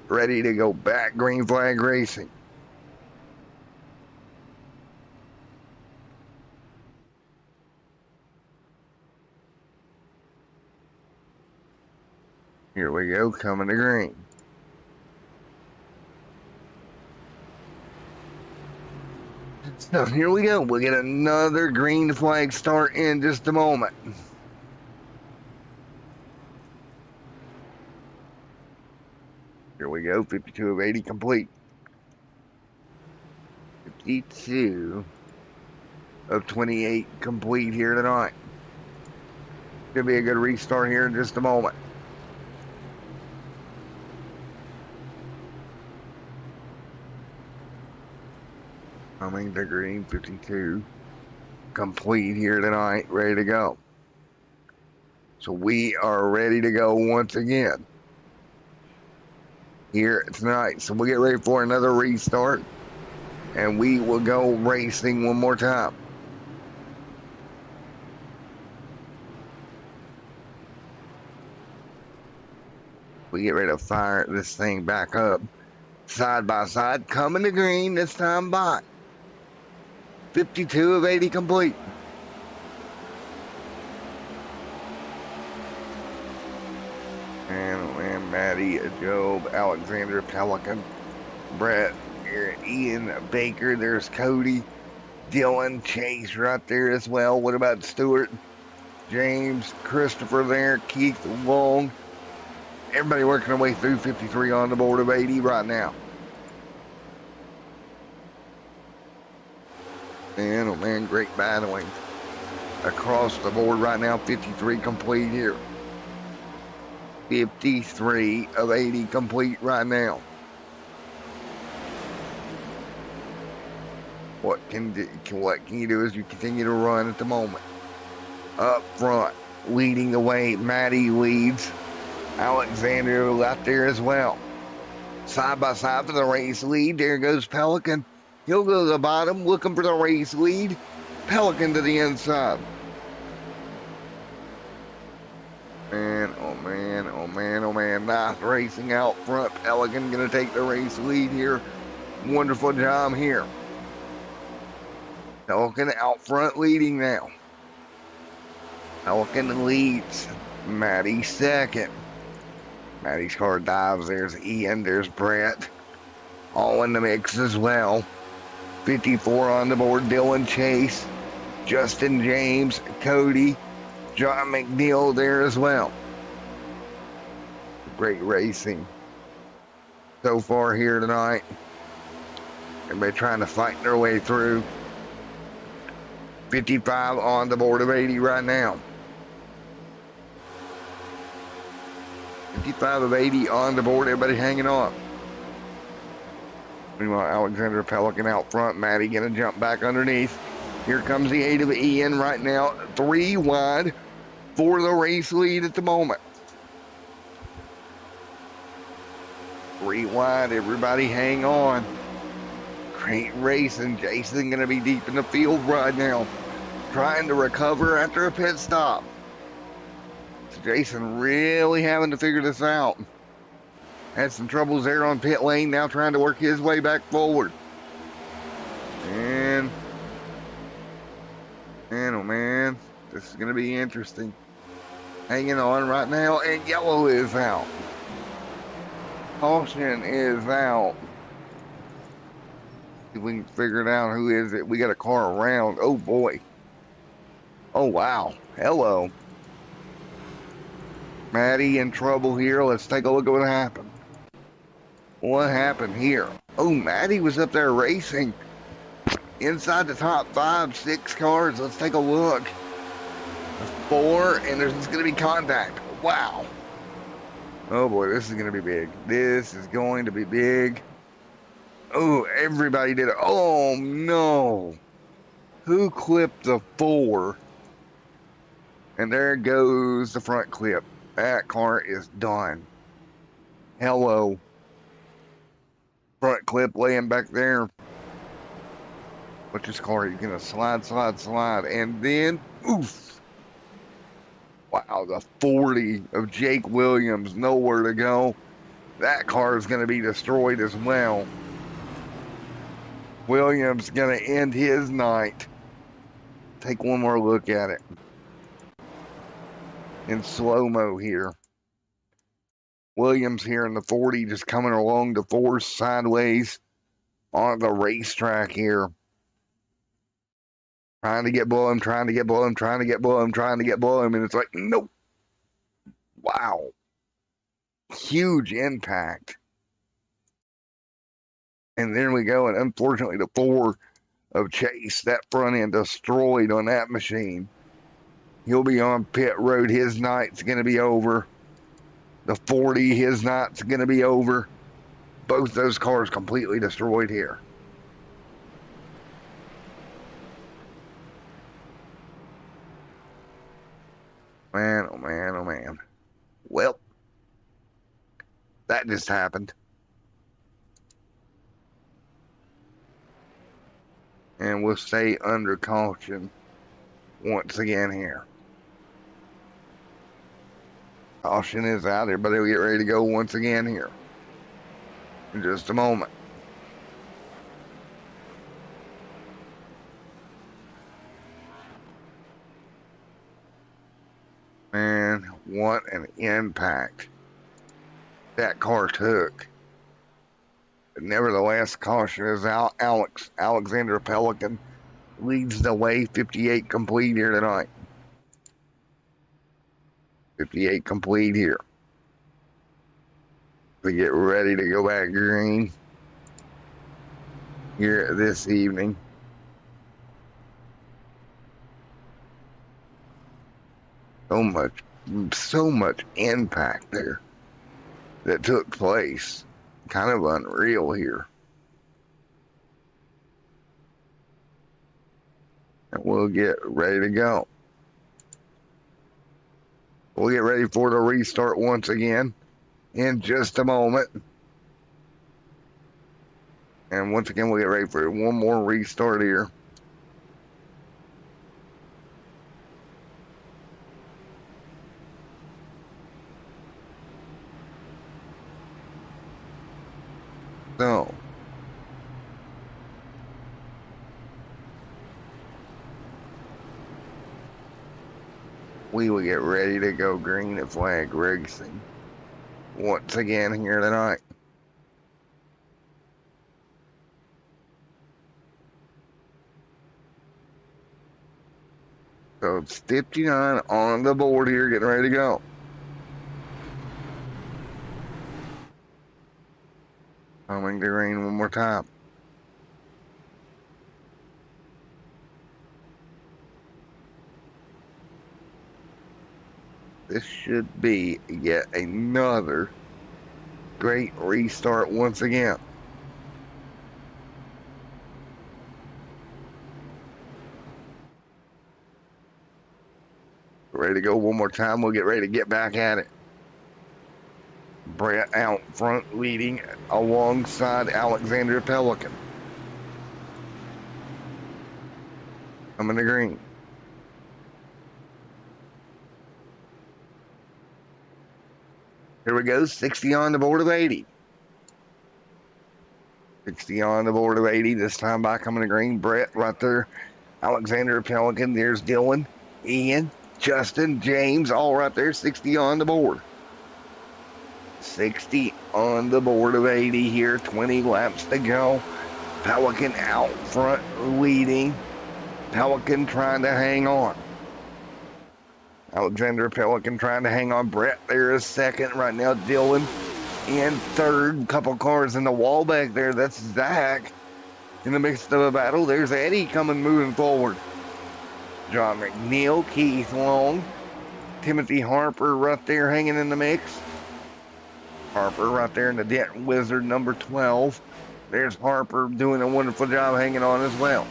Ready to go back. Green flag racing. Here we go, coming to green. So here we go. We'll get another green flag start in just a moment. Here we go, 52 of 80 complete. 52 of 28 complete here tonight. Could be a good restart here in just a moment. Coming to green, 52 complete here tonight, ready to go. So we are ready to go once again here tonight. So we'll get ready for another restart and we will go racing one more time. We get ready to fire this thing back up. Side by side, coming to green this time by 52 of 80 complete. And Maddie, Job, Alexander, Pelican, Brett, Ian Baker, there's Cody, Dylan, Chase right there as well. What about Stewart, James, Christopher there, Keith Long. Everybody working their way through 53 on the board of 80 right now. Man, oh man, great battling across the board right now. 53 complete here. 53 of 80 complete right now. What can you do as you continue to run at the moment? Up front, leading the way, Maddie leads. Alexander out there as well. Side by side for the race lead. There goes Pelican. He'll go to the bottom looking for the race lead. Pelican to the inside. Man, oh man, oh man, oh man. Nice racing out front. Pelican going to take the race lead here. Wonderful job here. Pelican out front leading now. Pelican leads. Maddie second. Maddie's car dives. There's Ian. There's Brett. All in the mix as well. 54 on the board. Dylan Chase. Justin James. Cody. John McNeil there as well. Great racing so far here tonight. Everybody trying to fight their way through. 55 on the board of 80 right now. 55 of 80 on the board. Everybody hanging on. Meanwhile, Alexander Pelican out front. Maddie going to jump back underneath. Here comes the 8 of Ian right now. 3 wide for the race lead at the moment. 3 wide. Everybody hang on. Great racing. Jason going to be deep in the field right now, trying to recover after a pit stop. So Jason really having to figure this out. Had some troubles there on pit lane, now trying to work his way back forward. And oh man, this is going to be interesting. Hanging on right now, and yellow is out. Caution is out. See if we can figure it out. Who is it? We got a car around. Oh boy. Oh wow. Hello. Maddie in trouble here. Let's take a look at what happened. What happened here? Oh, Maddie was up there racing inside the top 5, 6 cars. Let's take a look. 4, and there's going to be contact. Wow. Oh boy, this is going to be big. This is going to be big. Oh, everybody did it. Oh no. Who clipped the 4? And there goes the front clip. That car is done. Hello. Front clip laying back there. But this car is going to slide. And then, oof. Wow, the 40 of Jake Williams, nowhere to go. That car is going to be destroyed as well. Williams going to end his night. Take one more look at it. In slow-mo here. Williams here in the 40 just coming along the 4 sideways on the racetrack here. Trying to get below him, and it's like, nope. Wow. Huge impact. And there we go, and unfortunately the 4 of Chase, that front end destroyed on that machine. He'll be on pit road. His night's going to be over. The 40, his night's going to be over. Both those cars completely destroyed here. Man, oh man, oh man. Well, that just happened. And we'll stay under caution once again here. Caution is out. Everybody will get ready to go once again here in just a moment. Man, what an impact that car took. But nevertheless, caution is out. Alexander Pelican leads the way. 58 complete here tonight. 58 complete here. We get ready to go back green here this evening. So much impact there that took place. Kind of unreal here. And we'll get ready to go. We'll get ready for the restart once again in just a moment. And once again, we'll get ready for one more restart here. So, we will get ready to go green at flag racing once again here tonight. So it's 59 on the board here, getting ready to go. Coming to green one more time. This should be yet another great restart once again. Ready to go one more time. We'll get ready to get back at it. Brett out front leading alongside Alexander Pelican. Coming to green. Here we go, 60 on the board of 80. 60 on the board of 80, this time by coming to green. Brett right there. Alexander Pelican, there's Dylan, Ian, Justin, James, all right there, 60 on the board. 60 on the board of 80 here, 20 laps to go. Pelican out front leading. Pelican trying to hang on. Alexander Pelican trying to hang on. Brett there is second right now. Dylan in third. Couple cars in the wall back there. That's Zach. In the midst of a battle, there's Eddie coming, moving forward. John McNeil, Keith Long, Timothy Harper right there hanging in the mix. Harper right there in the Dent Wizard, number 12. There's Harper doing a wonderful job hanging on as well.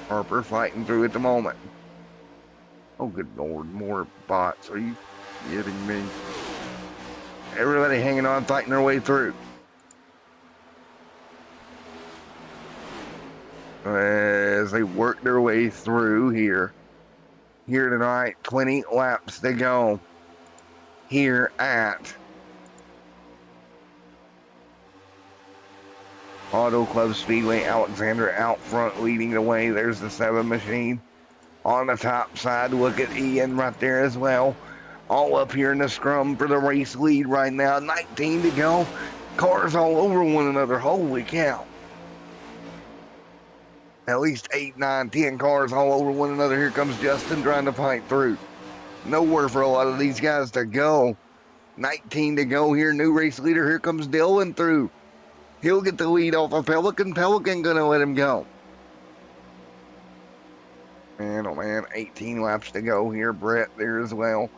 Harper fighting through at the moment. Oh, good Lord, more bots. Are you kidding me? Everybody hanging on, fighting their way through. As they work their way through here tonight, 20 laps to go here at Auto Club Speedway. Alexander out front leading the way. There's the 7 machine on the top side. Look at Ian right there as well. All up here in the scrum for the race lead right now. 19 to go. Cars all over one another. Holy cow. At least 8, 9, 10 cars all over one another. Here comes Justin trying to fight through. Nowhere for a lot of these guys to go. 19 to go here. New race leader. Here comes Dylan through. He'll get the lead off of Pelican. Pelican gonna let him go. Man, oh man, 18 laps to go here. Brett there as well.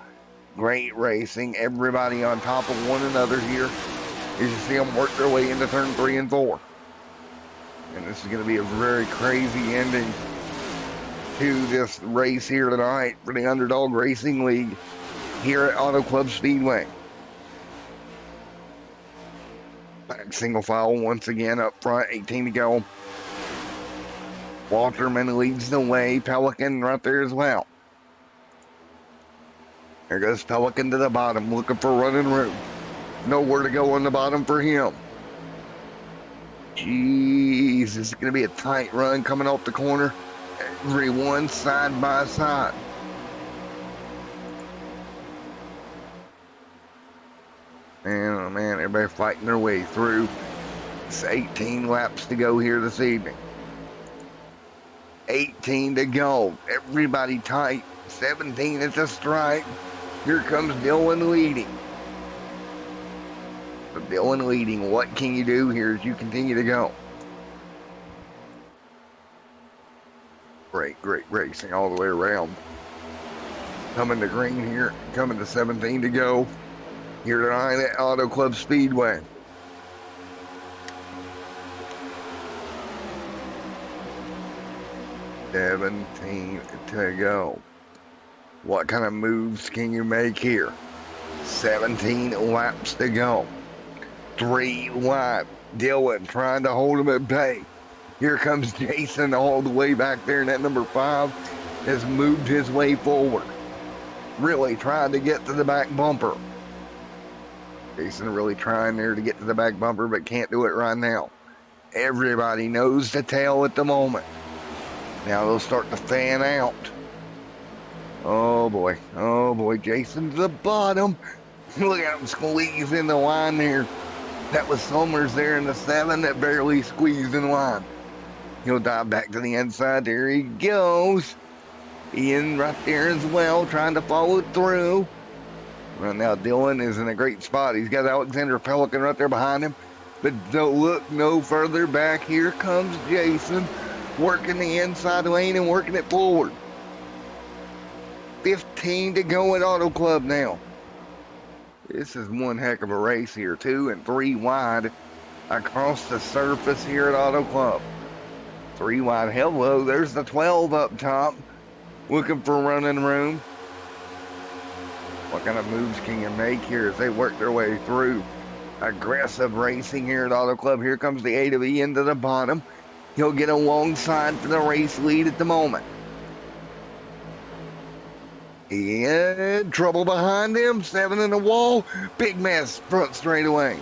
Great racing. Everybody on top of one another here. You see them work their way into turn 3 and 4. And this is going to be a very crazy ending to this race here tonight for the Underdog Racing League here at Auto Club Speedway. Back single file once again up front, 18 to go. Walterman leads the way. Pelican right there as well. There goes Pelican to the bottom, looking for running room. Nowhere to go on the bottom for him. Jeez, this is going to be a tight run coming off the corner. Everyone side by side. Man, oh man, everybody fighting their way through. It's 18 laps to go here this evening. 18 to go. Everybody tight. 17 at the stripe. Here comes Dylan leading. Dylan leading. What can you do here as you continue to go? Great racing all the way around. Coming to green here. Coming to 17 to go here tonight at Auto Club Speedway. $17 to go. What kind of moves can you make here? 17 laps to go. 3 wide. Dylan trying to hold him at bay. Here comes Jason all the way back there, and that number 5 has moved his way forward. Really trying to get to the back bumper. Jason really trying there to get to the back bumper, but can't do it right now. Everybody knows the tail at the moment. Now they'll start to fan out. Oh boy, Jason to the bottom. Look at him squeeze in the line there. That was Somers there in the 7 that barely squeezed in line. He'll dive back to the inside. There he goes. Ian right there as well, trying to follow through. Right now, Dylan is in a great spot. He's got Alexander Pelican right there behind him. But don't look no further back. Here comes Jason, working the inside lane and working it forward. 15 to go at Auto Club now. This is one heck of a race here. 2 and 3 wide across the surface here at Auto Club. 3 wide. Hello, there's the 12 up top. Looking for running room. What kind of moves can you make here as they work their way through? Aggressive racing here at Auto Club. Here comes the A to the end to the bottom. He'll get alongside for the race lead at the moment. And trouble behind him. 7 in the wall. Big mess front straight away.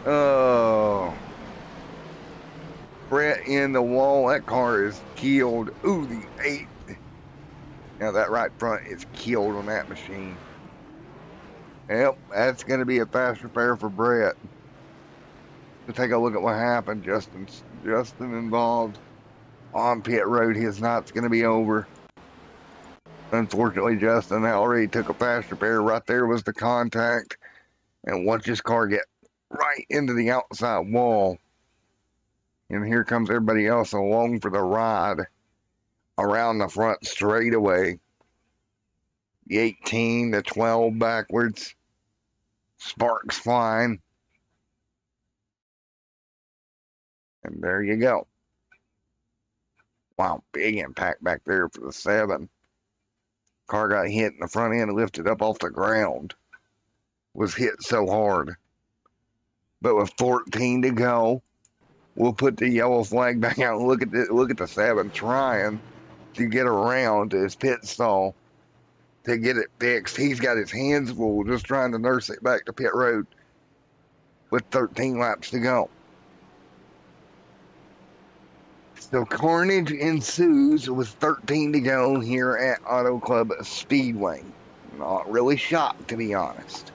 Oh. Brett in the wall. That car is killed. Ooh, the 8. Now that right front is killed on that machine. Yep, that's going to be a fast repair for Brett. To take a look at what happened. Justin involved on pit road. His night's going to be over. Unfortunately, Justin already took a fast repair. Right there was the contact. And watch his car get right into the outside wall. And here comes everybody else along for the ride around the front straightaway. The 18, the 12 backwards. Sparks flying. And there you go. Wow, big impact back there for the 7. Car got hit in the front end, lifted up off the ground. Was hit so hard. But with 14 to go, we'll put the yellow flag back out and look at the 7 trying to get around to his pit stall to get it fixed. He's got his hands full just trying to nurse it back to pit road with 13 laps to go. So carnage ensues with 13 to go here at Auto Club Speedway. Not really shocked, to be honest.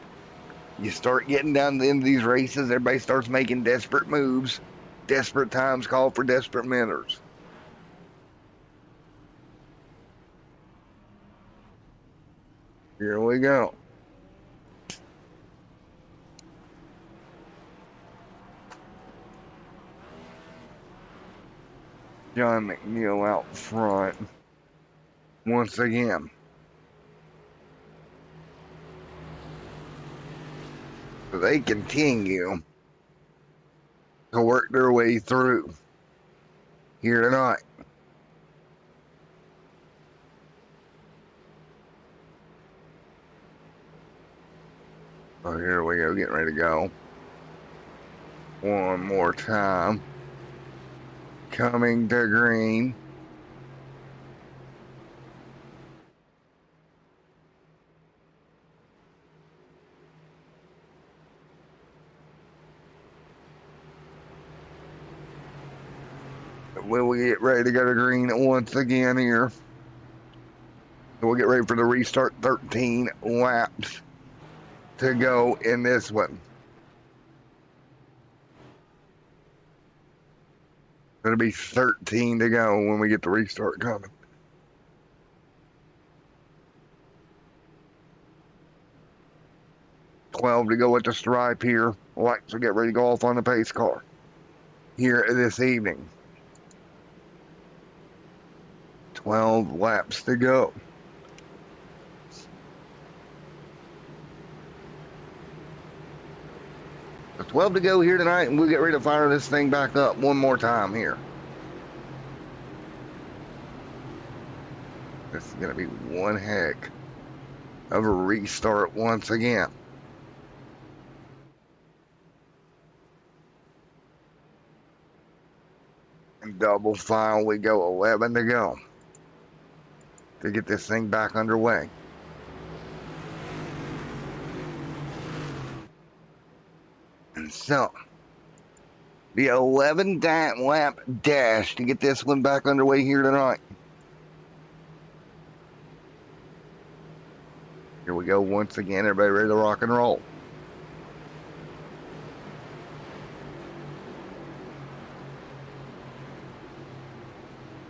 You start getting down to the end of these races, everybody starts making desperate moves. Desperate times call for desperate measures. Here we go. John McNeil out front once again. So they continue to work their way through here tonight. Oh, here we go, getting ready to go. One more time. Coming to green. When we get ready to go to green once again here. We'll get ready for the restart. 13 laps to go in this one. It'll be 13 to go when we get the restart coming. $12 to go at the stripe here. Lights will get ready to go off on the pace car here this evening. 12 laps to go. So 12 to go here tonight, and we'll get ready to fire this thing back up one more time here. This is going to be one heck of a restart once again. And double file, we go 11 to go to get this thing back underway. And so, the 11 lap dash to get this one back underway here tonight. Here we go once again. Everybody ready to rock and roll.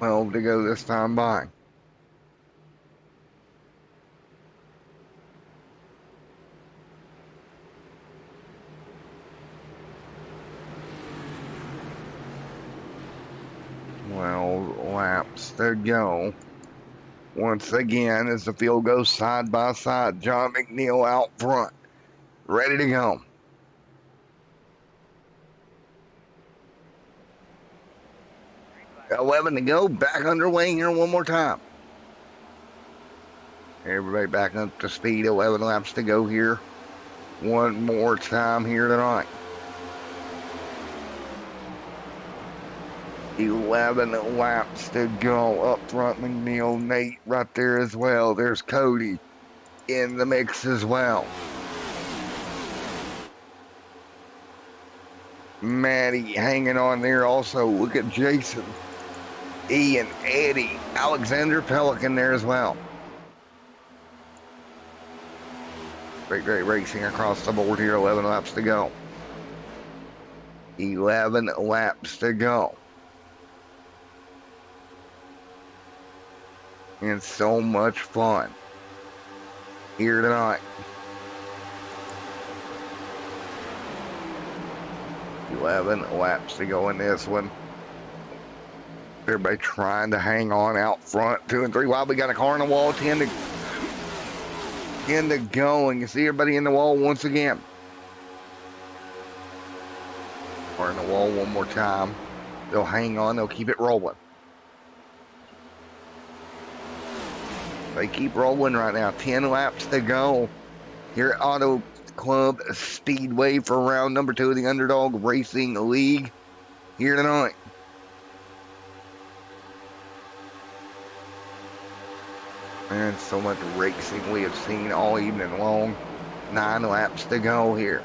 To go this time by. Laps to go. Once again, as the field goes side by side, John McNeil out front, ready to go. $11 to go, back underway here one more time. Everybody back up to speed, 11 laps to go here. One more time here tonight. 11 laps to go. Up front, McNeil, Nate right there as well. There's Cody in the mix as well. Maddie hanging on there also. Look at Jason, Ian, Eddie, Alexander Pelican there as well. Great racing across the board here. 11 laps to go. 11 laps to go. and so much fun here tonight. 11 laps to go in this one. Everybody trying to hang on out front. 2 and 3 wide. We got a car on the wall. 10 to go. And you see everybody in the wall once again. Car on the wall one more time. They'll hang on. They'll keep it rolling. They keep rolling right now. 10 laps to go here at Auto Club Speedway for round number 2 of the Underdog Racing League here tonight. And so much racing we have seen all evening long. 9 laps to go here.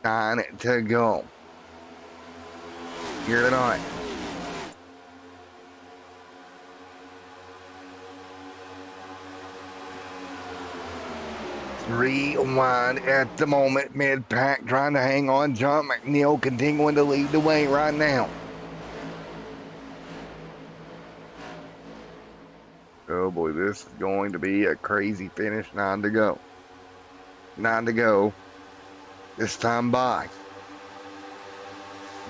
9 to go here tonight. Three wide at the moment. Mid-pack trying to hang on. John McNeil continuing to lead the way right now. Oh boy, this is going to be a crazy finish. 9 to go. 9 to go. This time by.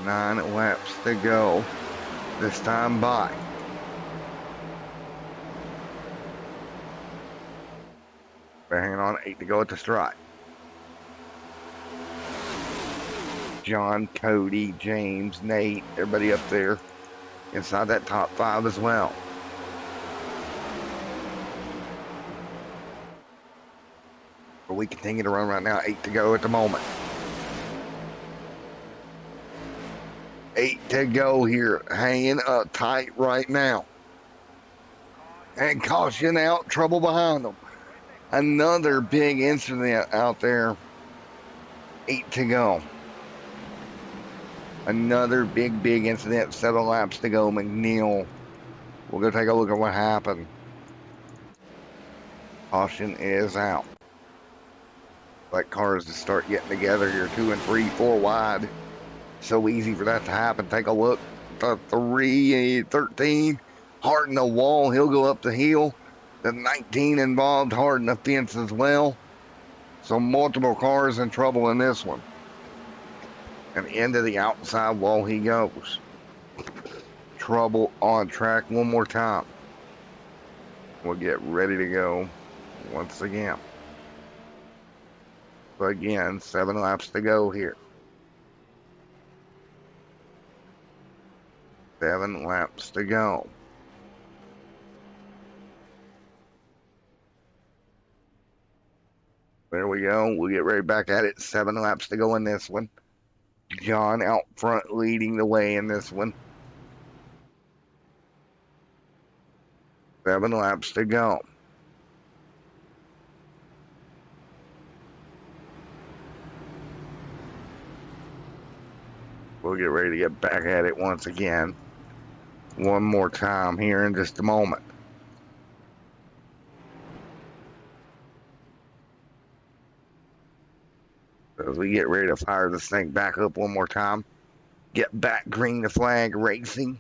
9 laps to go. This time by. We're hanging on. 8 to go at the strike. John, Cody, James, Nate, everybody up there inside that top 5 as well. But we continue to run right now. 8 to go at the moment. 8 to go here. Hanging up tight right now. And caution out. Trouble behind them. Another big incident out there. 8 to go. Another big incident. 7 laps to go. McNeil. We'll go take a look at what happened. Caution is out. Like cars to start getting together here. 2 and 3, 4 wide. So easy for that to happen. Take a look. The 13. Hard in the wall. He'll go up the hill. The 19 involved hard in the fence as well. So multiple cars in trouble in this one. And into the outside wall he goes. Trouble on track one more time. We'll get ready to go once again. So again, 7 laps to go here. 7 laps to go. There we go. We'll get right back at it. 7 laps to go in this one. John out front leading the way in this one. 7 laps to go. We'll get ready to get back at it once again. One more time here in just a moment. As we get ready to fire this thing back up one more time. Get back green to flag racing.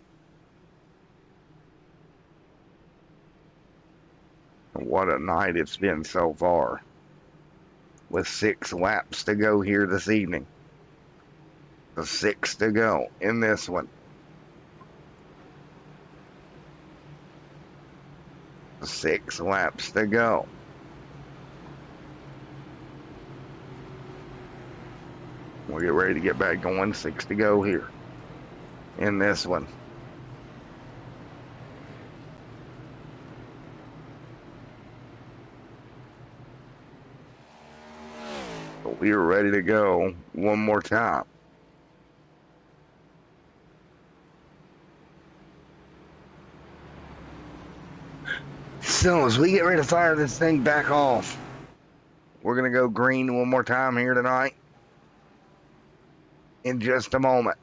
What a night it's been so far. With 6 laps to go here this evening. The 6 to go in this one. The 6 laps to go. We'll get ready to get back going. 6 to go here in this one. But we are ready to go one more time. So as we get ready to fire this thing back off, we're going to go green one more time here tonight. In just a moment.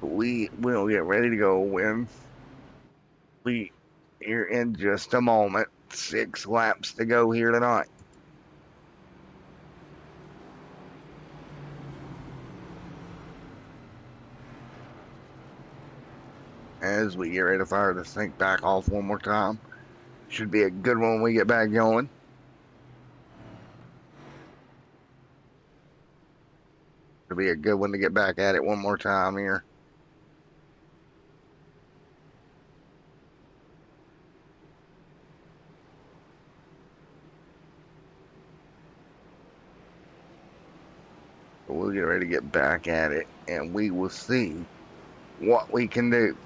We will get ready to go when we here in just a moment. 6 laps to go here tonight. As we get ready to fire this thing back off one more time. Should be a good one when we get back going. Should be a good one to get back at it one more time here. We'll get ready to get back at it, and we will see what we can do.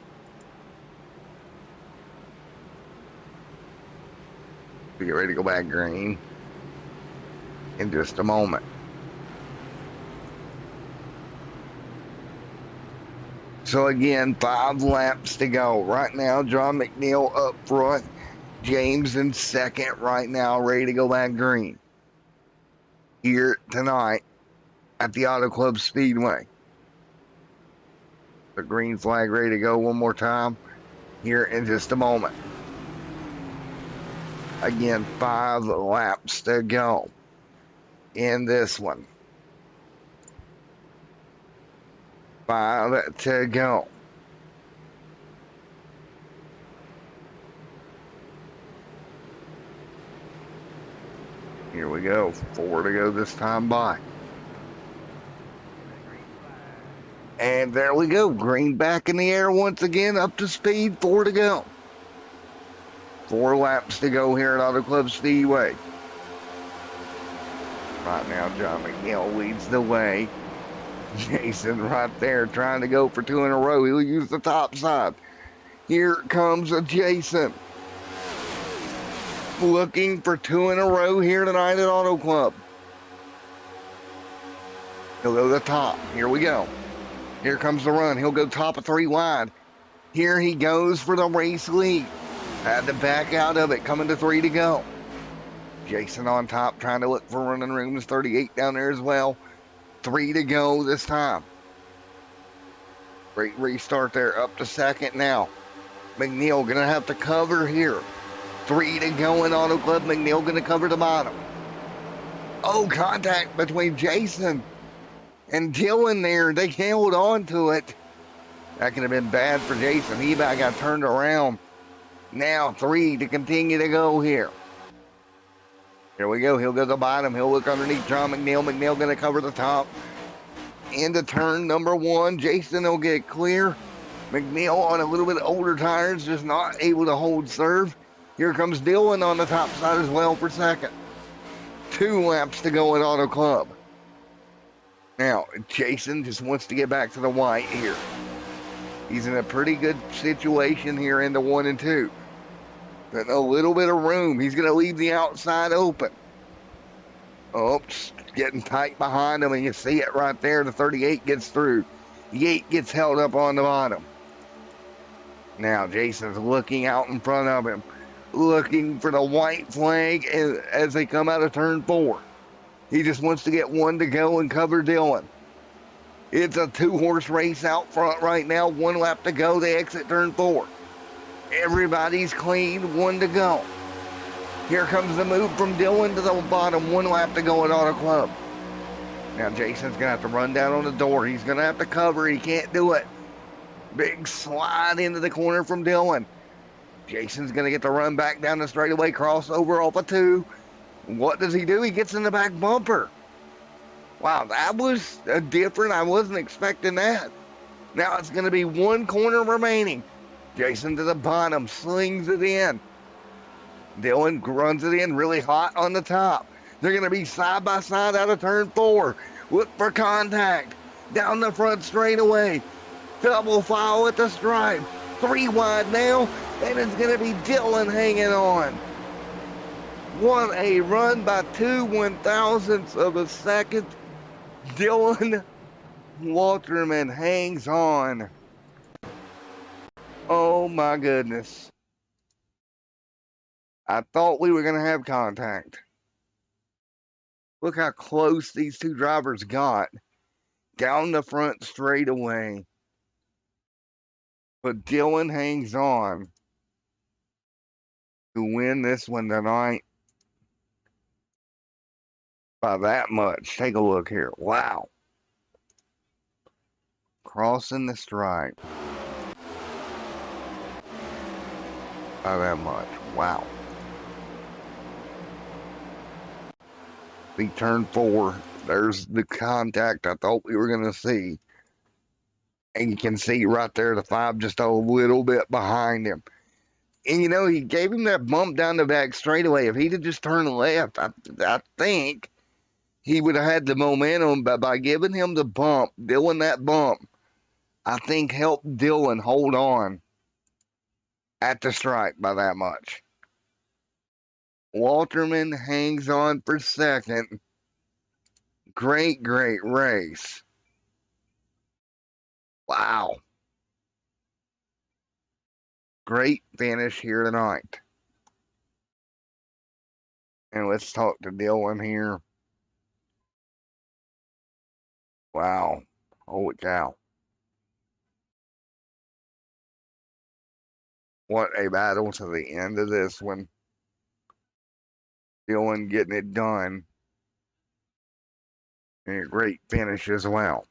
We get ready to go back green in just a moment. So again, 5 laps to go. Right now, John McNeil up front. James in second right now, ready to go back green. Here tonight at the Auto Club Speedway. The green flag ready to go one more time here in just a moment. Again, 5 laps to go in this one. 5 to go. Here we go. 4 to go this time by. And there we go. Green back in the air once again. Up to speed. 4 to go. 4 laps to go here at Auto Club Speedway. Right now, John McNeil leads the way. Jason right there trying to go for 2 in a row. He'll use the top side. Here comes Jason. Looking for 2 in a row here tonight at Auto Club. He'll go to the top. Here we go. Here comes the run. He'll go top of 3 wide. Here he goes for the race lead. Had to back out of it. Coming to 3 to go. Jason on top trying to look for running rooms. 38 down there as well. 3 to go this time. Great restart there. Up to second now. McNeil going to have to cover here. 3 to go in Auto Club. McNeil going to cover the bottom. Oh, contact between Jason and Dylan there. They held on to it. That could have been bad for Jason. He about got turned around. Now 3 to continue to go here. Here we go. He'll go to the bottom. He'll look underneath John McNeil. McNeil going to cover the top. Into turn number 1. Jason will get clear. McNeil on a little bit older tires, just not able to hold serve. Here comes Dylan on the top side as well for second. 2 laps to go at Auto Club. Now, Jason just wants to get back to the white here. He's in a pretty good situation here in the 1 and 2. Got a little bit of room. He's going to leave the outside open. Oops, getting tight behind him, and you see it right there. The 38 gets through. The 8 gets held up on the bottom. Now, Jason's looking out in front of him, looking for the white flag as they come out of turn 4. He just wants to get 1 to go and cover Dylan. It's a 2-horse race out front right now. 1 lap to go. They exit turn 4. Everybody's clean. 1 to go. Here comes the move from Dylan to the bottom. 1 lap to go at Auto Club. Now Jason's going to have to run down on the door. He's going to have to cover. He can't do it. Big slide into the corner from Dylan. Jason's going to get the run back down the straightaway. Crossover off of 2. What does he do? He gets in the back bumper. Wow, that was different. I wasn't expecting that. Now it's going to be 1 corner remaining. Jason to the bottom, slings it in. Dylan runs it in really hot on the top. They're going to be side by side out of turn 4. Look for contact. Down the front straightaway. Double file at the stripe. 3 wide now. And it's going to be Dylan hanging on. What a run by 2 1/1000ths of a second. Dylan Walterman hangs on. Oh my goodness. I thought we were going to have contact. Look how close these 2 drivers got. Down the front straightaway. But Dylan hangs on. to win this one tonight by that much. Take a look here. Wow. Crossing the stripe by that much. Wow. The turn 4. There's the contact I thought we were going to see. And you can see right there the 5 just a little bit behind him. And you know, he gave him that bump down the back straightaway. If he'd have just turned left, I think he would have had the momentum. But by giving him the bump, Dylan that bump, I think helped Dylan hold on at the stripe by that much. Walterman hangs on for second. Great race. Wow. Great finish here tonight. And let's talk to Dylan here. Wow. Holy cow. What a battle to the end of this one. Dylan getting it done. And a great finish as well.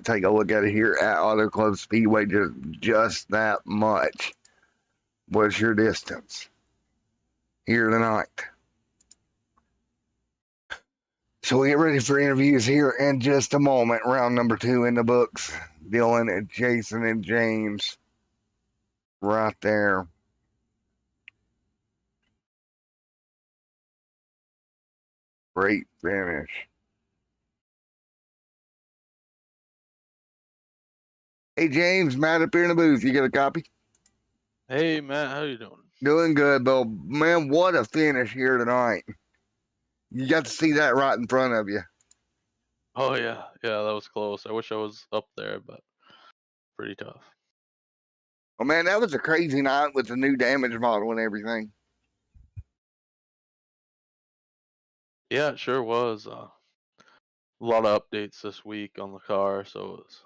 Take a look at it here at Auto Club Speedway. Just that much was your distance here tonight. So we get ready for interviews here in just a moment. Round number 2 in the books. Dylan and Jason and James right there. Great finish. Hey James, Matt up here in the booth. You got a copy? Hey Matt, how you doing? Doing good, Bill. Man, what a finish here tonight. You got to see that right in front of you. Oh yeah, that was close. I wish I was up there, but pretty tough. Oh man, that was a crazy night with the new damage model and everything. Yeah, it sure was. A lot of updates this week on the car, so it's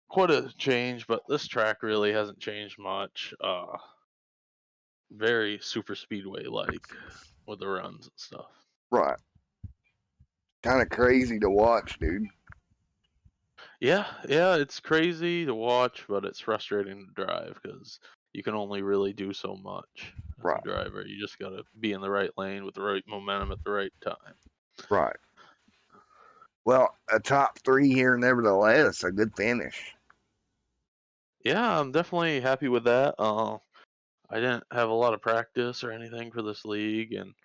quite a change. But this track really hasn't changed much. Very super speedway like with the runs and stuff. Right. Kind of crazy to watch, dude. Yeah, it's crazy to watch, but it's frustrating to drive because you can only really do so much as Right. a driver. You just gotta be in the right lane with the right momentum at the right time. Right. Well, a top 3 here, nevertheless. A good finish. Yeah, I'm definitely happy with that. I didn't have a lot of practice or anything for this league, and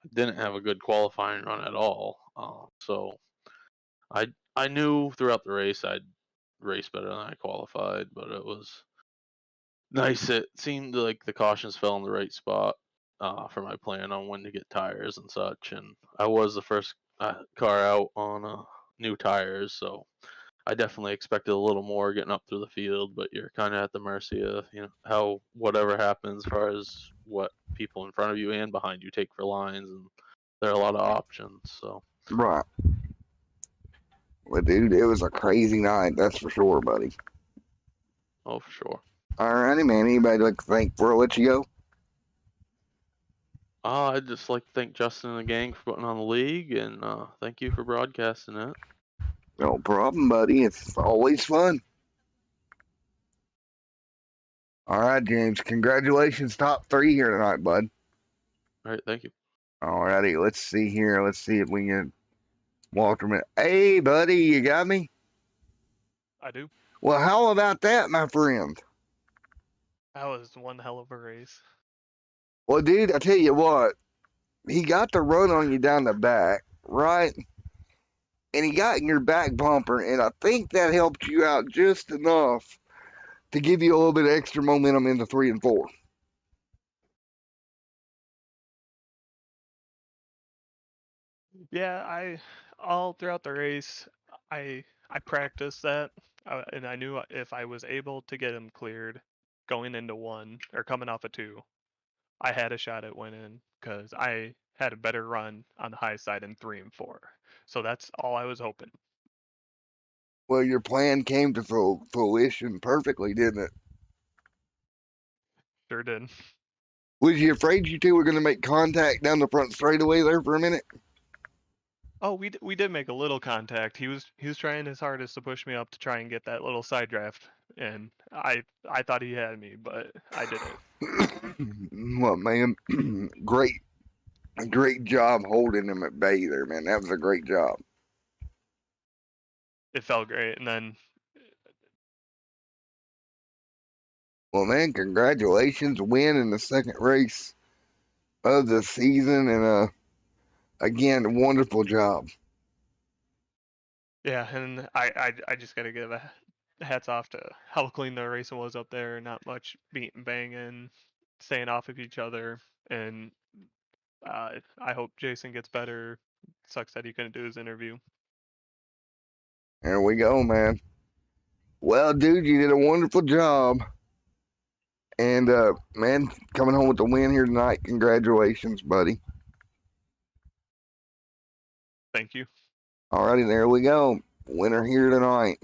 I didn't have a good qualifying run at all. So I knew throughout the race I'd race better than I qualified, but it was nice. It seemed like the cautions fell in the right spot for my plan on when to get tires and such. And I was the first car out on new tires, so I definitely expected a little more getting up through the field, but you're kind of at the mercy of how whatever happens as far as what people in front of you and behind you take for lines, and there are a lot of options. So Right. Well, dude, it was a crazy night. That's for sure, buddy. oh, for sure. Alrighty, man. Anybody like to thank before I let you go? I'd just like to thank Justin and the gang for putting on the league, and thank you for broadcasting it. No problem, buddy. It's always fun. All right, James. Congratulations, top 3 here tonight, bud. All right, thank you. Alrighty, let's see here. Let's see if we can Walterman. Hey, buddy, you got me? I do. Well, how about that, my friend? That was one hell of a race. Well, dude, I tell you what, he got the run on you down the back, right? And he got in your back bumper, and I think that helped you out just enough to give you a little bit of extra momentum into 3 and 4. Yeah, I all throughout the race, I practiced that, and I knew if I was able to get him cleared going into 1 or coming off of 2, I had a shot at winning because I had a better run on the high side in 3 and 4. So that's all I was hoping. Well, your plan came to fruition perfectly, didn't it? Sure did. Was you afraid you two were going to make contact down the front straightaway there for a minute? Oh, we did make a little contact. He was trying his hardest to push me up to try and get that little side draft, and I thought he had me, but I didn't. Well, man, great job holding him at bay there, man. That was a great job. It felt great, and then Well, man, congratulations, win in the second race of the season, and again, wonderful job. yeah, and I just gotta give a hats off to how clean the racing was up there. Not much beating, banging, staying off of each other, and I hope Jason gets better. Sucks that he couldn't do his interview. There we go, man. Well, dude, you did a wonderful job. And, man, coming home with the win here tonight, congratulations, buddy. Thank you. Alrighty, there we go. Winner here tonight.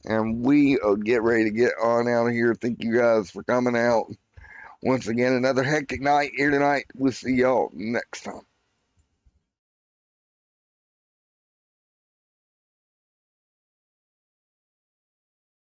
And we get ready to get on out of here. Thank you guys for coming out. Once again, another hectic night here tonight. We'll see y'all next time.